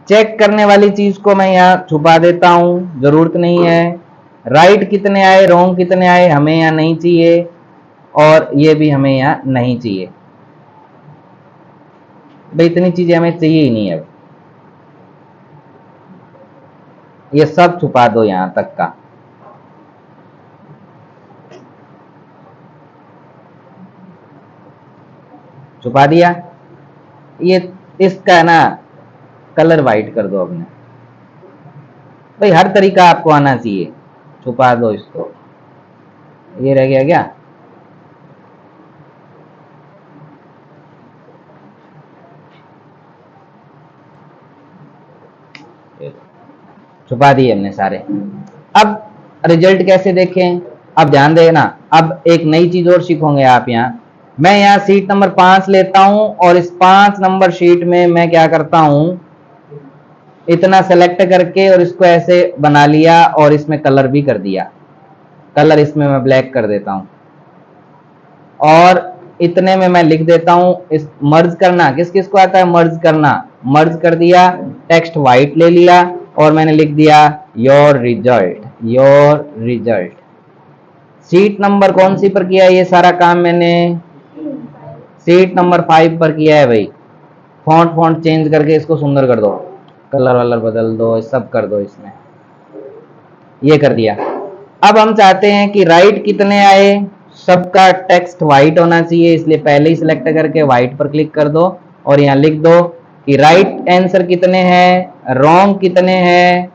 चेक करने वाली चीज को मैं यहाँ छुपा देता हूं, जरूरत नहीं है। राइट कितने आए रॉन्ग कितने आए हमें यहाँ नहीं चाहिए, और ये भी हमें यहाँ नहीं चाहिए भाई, इतनी चीजें हमें चाहिए ही नहीं। अब ये सब छुपा दो यहां तक का। छुपा दिया। ये इसका है ना कलर वाइट कर दो अपने भाई, हर तरीका आपको आना चाहिए। छुपा दो इसको, ये रह गया क्या, छुपा दिए हमने सारे। अब रिजल्ट कैसे देखें, अब ध्यान देना। अब एक नई चीज और सीखोगे आप यहाँ। मैं यहाँ सीट नंबर 5 लेता हूं, और इस 5 नंबर शीट में मैं क्या करता हूं, इतना सेलेक्ट करके और इसको ऐसे बना लिया, और इसमें कलर भी कर दिया। कलर इसमें मैं ब्लैक कर देता हूं, और इतने में मैं लिख देता हूं इस मर्ज करना, किस किस को आता है मर्ज करना, मर्ज कर दिया। टेक्स्ट व्हाइट ले लिया और मैंने लिख दिया your result, your result. Seat number कौन सी पर किया ये सारा काम मैंने, सीट नंबर 5 पर किया है भाई। फॉन्ट फॉन्ट चेंज करके इसको सुंदर कर दो, कलर वलर बदल दो, सब कर दो इसमें, ये कर दिया। अब हम चाहते हैं कि राइट कितने आए, सबका टेक्स्ट वाइट होना चाहिए, इसलिए पहले ही सिलेक्ट करके वाइट पर क्लिक कर दो और यहाँ लिख दो कि राइट आंसर कितने हैं, रॉन्ग कितने हैं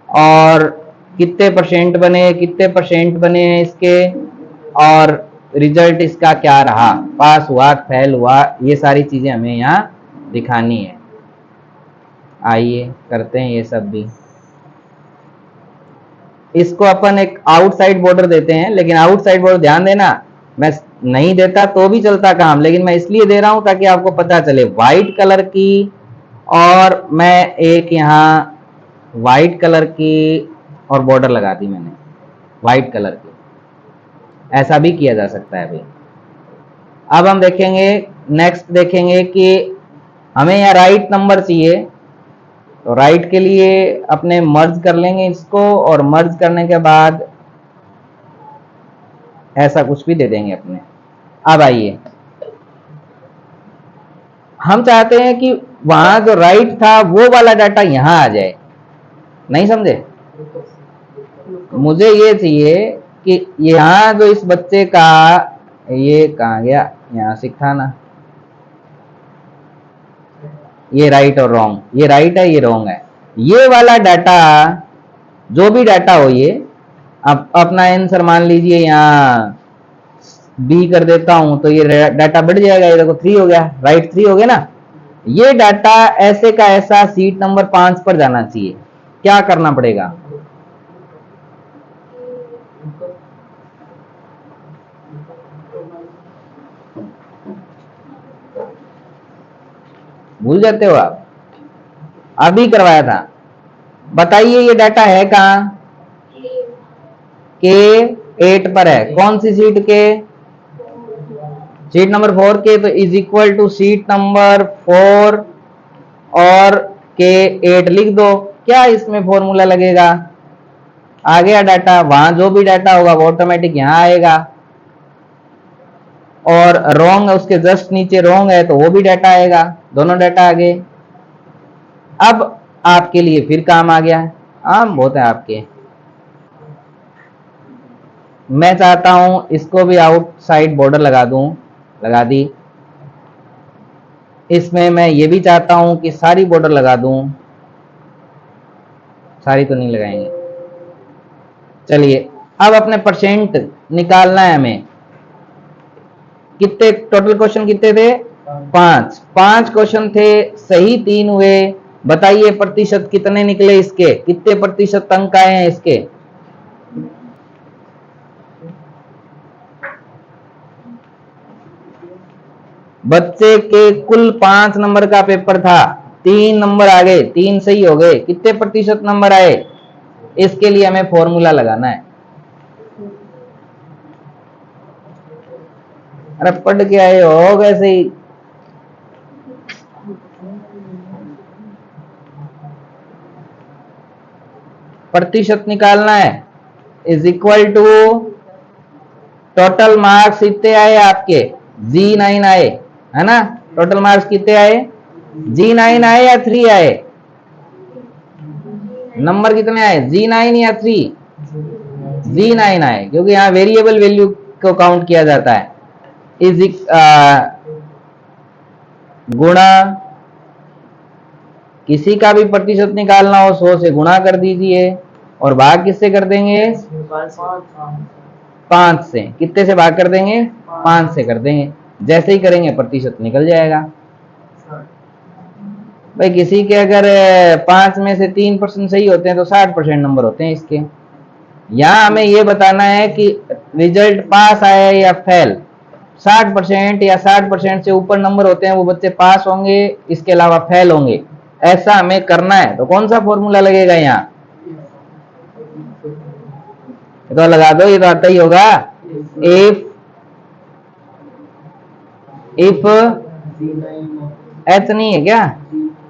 और कितने परसेंट बने हैं इसके, और रिजल्ट इसका क्या रहा, पास हुआ फेल हुआ, ये सारी चीजें हमें यहाँ दिखानी है। आइए करते हैं ये सब भी। इसको अपन एक आउटसाइड बॉर्डर देते हैं, लेकिन आउटसाइड बॉर्डर ध्यान देना, मैं नहीं देता तो भी चलता काम, लेकिन मैं इसलिए दे रहा हूं ताकि आपको पता चले व्हाइट कलर की, और मैं एक यहाँ व्हाइट कलर की और बॉर्डर लगा दी मैंने व्हाइट कलर की, ऐसा भी किया जा सकता है भाई। अब हम देखेंगे, नेक्स्ट देखेंगे कि हमें यहाँ राइट नंबर चाहिए, तो राइट के लिए अपने मर्ज कर लेंगे इसको, और मर्ज करने के बाद ऐसा कुछ भी दे देंगे अपने। अब आइए, हम चाहते हैं कि वहां जो राइट था वो वाला डाटा यहां आ जाए, नहीं समझे? मुझे ये चाहिए कि यहां जो इस बच्चे का, ये कहां गया, यहां सीखा ना, ये राइट और रॉन्ग, ये राइट है ये रॉन्ग है, ये वाला डाटा, जो भी डाटा हो ये, अब अपना आंसर मान लीजिए यहाँ बी कर देता हूं, तो ये डाटा बढ़ जाएगा, ये देखो 3 हो गया, राइट 3 हो गया ना। ये डाटा ऐसे का ऐसा सीट नंबर 5 पर जाना चाहिए। क्या करना पड़ेगा? भूल जाते हो आप, अभी करवाया था। बताइए ये डाटा है कहां? के 8 पर है। कौन सी सीट के? सीट नंबर 4 के, तो is equal to seat number 4 और के 8 लिख दो। क्या इसमें फॉर्मूला लगेगा? आ गया डाटा, वहां जो भी डाटा होगा वो ऑटोमेटिक यहां आएगा, और रॉन्ग है उसके जस्ट नीचे रॉन्ग है तो वो भी डाटा आएगा, दोनों डाटा आ गए। अब आपके लिए फिर काम आ गया, आम बहुत है आपके। मैं चाहता हूं इसको भी आउटसाइड बॉर्डर लगा दूं, लगा दी। इसमें मैं ये भी चाहता हूं कि सारी बॉर्डर लगा दूं, सारी तो नहीं लगाएंगे। चलिए अब अपने परसेंट निकालना है हमें। कितने टोटल क्वेश्चन कितने थे? 5 क्वेश्चन थे, सही 3 हुए। बताइए प्रतिशत कितने निकले इसके, कितने प्रतिशत अंक आए हैं इसके? बच्चे के कुल 5 नंबर का पेपर था, 3 नंबर आ गए, 3 सही हो गए, कितने प्रतिशत नंबर आए? इसके लिए हमें फॉर्मूला लगाना है। अरे पढ़ के आए हो वैसे ही, प्रतिशत निकालना है, is equal to total marks कितने आए आपके? G9 आए, है ना? टोटल मार्क्स कितने आए? G9 आए या 3 आए? नंबर कितने आए, G9 या 3? G9 आए, क्योंकि यहाँ वेरिएबल वैल्यू को काउंट किया जाता है। इज गुणा, किसी का भी प्रतिशत निकालना हो 100 से गुणा कर दीजिए, और भाग किससे कर देंगे? 5 से। कितने से भाग कर देंगे? 5 से कर देंगे। जैसे ही करेंगे प्रतिशत निकल जाएगा। भाई किसी के अगर 5 में से 3% सही होते हैं तो 60% नंबर होते हैं इसके। यहां हमें यह बताना है कि रिजल्ट पास आया या फेल। 60% या 60% से ऊपर नंबर होते हैं वो बच्चे पास होंगे, इसके अलावा फेल होंगे, ऐसा हमें करना है। तो कौन सा फॉर्मूला लगेगा यहाँ? तो लगा दो, ये तो आता ही होगा। इफ एच नहीं है क्या,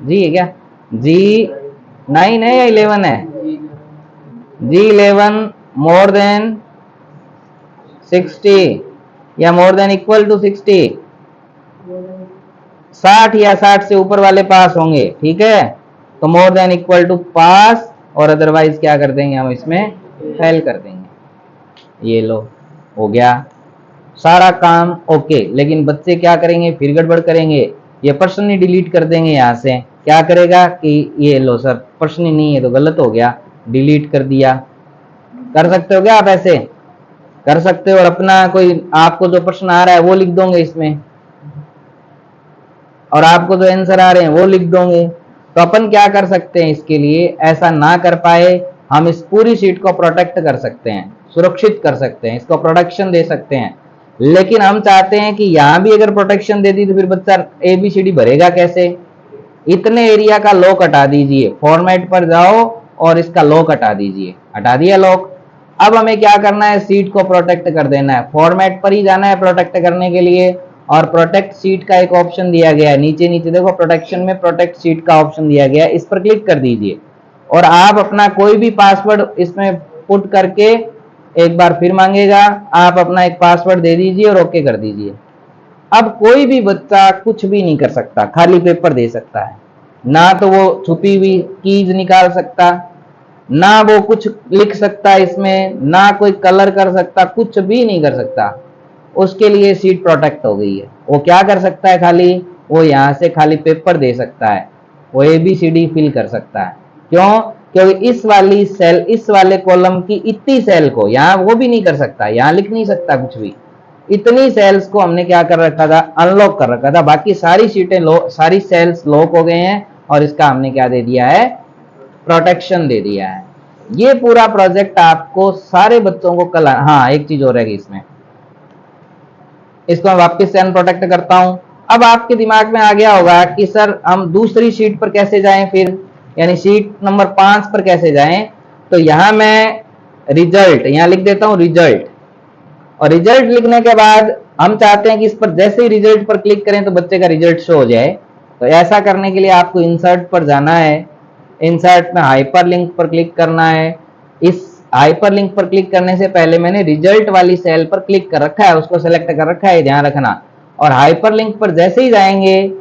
जी है क्या? G9 है या 11 है? G11 मोर देन 60 या मोर देन इक्वल टू 60? 60 या 60 से ऊपर वाले पास होंगे, ठीक है? तो मोर देन इक्वल टू पास, और अदरवाइज क्या कर देंगे हम इसमें? फेल कर देंगे। ये लो, हो गया। सारा काम ओके, लेकिन बच्चे क्या करेंगे, फिर गड़बड़ करेंगे, ये प्रश्न ही डिलीट कर देंगे। यहाँ से क्या करेगा कि ये लो सर प्रश्न ही नहीं है तो गलत हो गया, डिलीट कर दिया। कर सकते हो क्या आप ऐसे? कर सकते हो। और अपना कोई आपको जो प्रश्न आ रहा है वो लिख दोगे इसमें, और आपको जो आंसर आ रहे हैं वो लिख दोगे। तो अपन क्या कर सकते हैं, इसके लिए ऐसा ना कर पाए हम इस पूरी शीट को प्रोटेक्ट कर सकते हैं, सुरक्षित कर सकते हैं, इसको प्रोटेक्शन दे सकते हैं। लेकिन हम चाहते हैं कि यहां भी अगर प्रोटेक्शन दे दी तो फिर बच्चा ABCD भरेगा कैसे? इतने एरिया का लॉक हटा दीजिए, फॉर्मेट पर जाओ और इसका लॉक हटा दीजिए। हटा दिया लॉक। अब हमें क्या करना है, सीट को प्रोटेक्ट कर देना है। फॉर्मेट पर ही जाना है प्रोटेक्ट करने के लिए, और प्रोटेक्ट सीट का एक ऑप्शन दिया गया है नीचे नीचे देखो, प्रोटेक्शन में प्रोटेक्ट सीट का ऑप्शन दिया गया है, इस पर क्लिक कर दीजिए। और आप अपना कोई भी पासवर्ड इसमें पुट करके, एक बार फिर मांगेगा, आप अपना एक पासवर्ड दे दीजिए और ओके कर दीजिए। अब कोई भी बच्चा कुछ भी नहीं कर सकता, खाली पेपर दे सकता है। ना तो वो छुपी हुई कीज निकाल सकता, ना वो कुछ लिख सकता इसमें, ना कोई कलर कर सकता, कुछ भी नहीं कर सकता। उसके लिए सीट प्रोटेक्ट हो गई है। वो क्या कर सकता है, खाली वो यहां से खाली पेपर दे सकता है, वो ABCD फिल कर सकता है। क्यों? क्योंकि इस वाली सेल, इस वाले कॉलम की इतनी सेल को यहां वो भी नहीं कर सकता, यहां लिख नहीं सकता कुछ भी। इतनी सेल्स को हमने क्या कर रखा था, अनलॉक कर रखा था। बाकी सारी शीटें सारी सेल्स लॉक हो गए हैं, और इसका हमने क्या दे दिया है, प्रोटेक्शन दे दिया है। ये पूरा प्रोजेक्ट आपको सारे बच्चों को कल, हाँ एक चीज और रहेगी इसमें, इसको मैं वापस से अनप्रोटेक्ट करता हूं। अब आपके दिमाग में आ गया होगा कि सर हम दूसरी शीट पर कैसे जाएं फिर, यानी शीट नंबर 5 पर कैसे जाएं। तो यहां मैं रिजल्ट यहां लिख देता हूं, रिजल्ट। और रिजल्ट लिखने के बाद हम चाहते हैं कि इस पर जैसे ही रिजल्ट पर क्लिक करें तो बच्चे का रिजल्ट शो हो जाए। तो ऐसा करने के लिए आपको इंसर्ट पर जाना है, इंसर्ट में हाइपर लिंक पर क्लिक करना है। इस हाइपर लिंक पर क्लिक करने से पहले मैंने रिजल्ट वाली सेल पर क्लिक कर रखा है, उसको सेलेक्ट कर रखा है, ध्यान रखना। और हाइपर लिंक पर जैसे ही जाएंगे,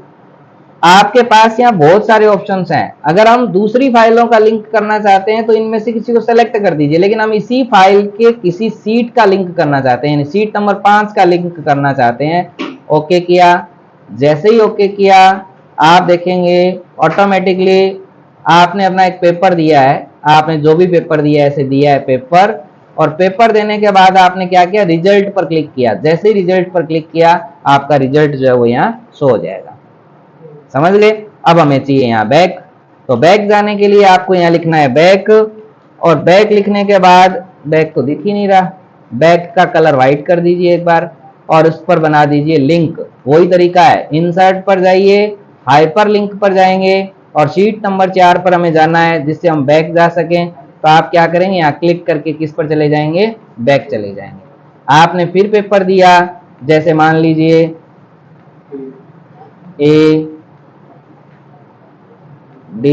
आपके पास यहाँ बहुत सारे ऑप्शंस हैं। अगर हम दूसरी फाइलों का लिंक करना चाहते हैं तो इनमें से किसी को सेलेक्ट कर दीजिए, लेकिन हम इसी फाइल के किसी सीट का लिंक करना चाहते हैं, सीट नंबर 5 का लिंक करना चाहते हैं। ओके किया। जैसे ही ओके किया, आप देखेंगे ऑटोमेटिकली आपने अपना एक पेपर दिया है, आपने जो भी पेपर दिया है ऐसे दिया है पेपर। और पेपर देने के बाद आपने क्या किया, रिजल्ट पर क्लिक किया। जैसे ही रिजल्ट पर क्लिक किया, आपका रिजल्ट जो है वो यहाँ शो हो जाएगा। समझ ले। अब हमें चाहिए यहाँ बैक। तो बैक जाने के लिए आपको यहाँ लिखना है बैक, और बैक लिखने के बाद, बैक तो दिख ही नहीं रहा, बैक का कलर व्हाइट कर दीजिए एक बार, और उस पर बना दीजिए लिंक। वही तरीका है, इंसर्ट पर जाइए, हाइपर लिंक पर जाएंगे, और शीट नंबर 4 पर हमें जाना है जिससे हम बैक जा सकें। तो आप क्या करेंगे, यहाँ क्लिक करके किस पर चले जाएंगे, बैक चले जाएंगे। आपने फिर पेपर दिया, जैसे मान लीजिए A, B,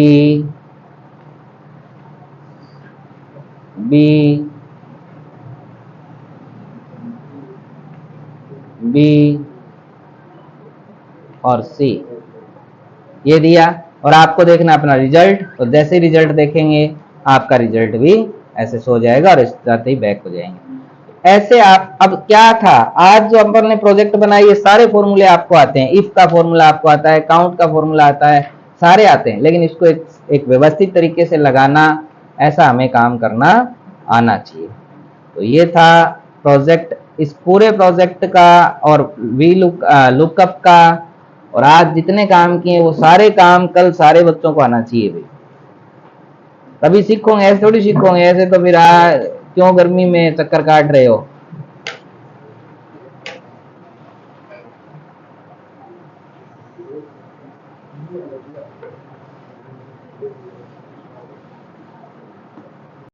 B और C ये दिया। और आपको देखना अपना रिजल्ट, तो जैसे रिजल्ट देखेंगे आपका रिजल्ट भी ऐसे सो जाएगा, और इस तरह ही बैक हो जाएंगे। ऐसे आप, अब क्या था, आज जो अपन ने प्रोजेक्ट बनाई ये सारे फॉर्मूले आपको आते हैं, इफ का फॉर्मूला आपको आता है, काउंट का फॉर्मूला आता है, सारे आते हैं। लेकिन इसको एक व्यवस्थित तरीके से लगाना, ऐसा हमें काम करना आना चाहिए। तो ये था प्रोजेक्ट, इस पूरे प्रोजेक्ट का और वी लुकअप का, और आज जितने काम किए वो सारे काम कल सारे बच्चों को आना चाहिए भाई, तभी सीखोगे। ऐसे थोड़ी सीखोगे, ऐसे तो फिर क्यों गर्मी में चक्कर काट रहे हो।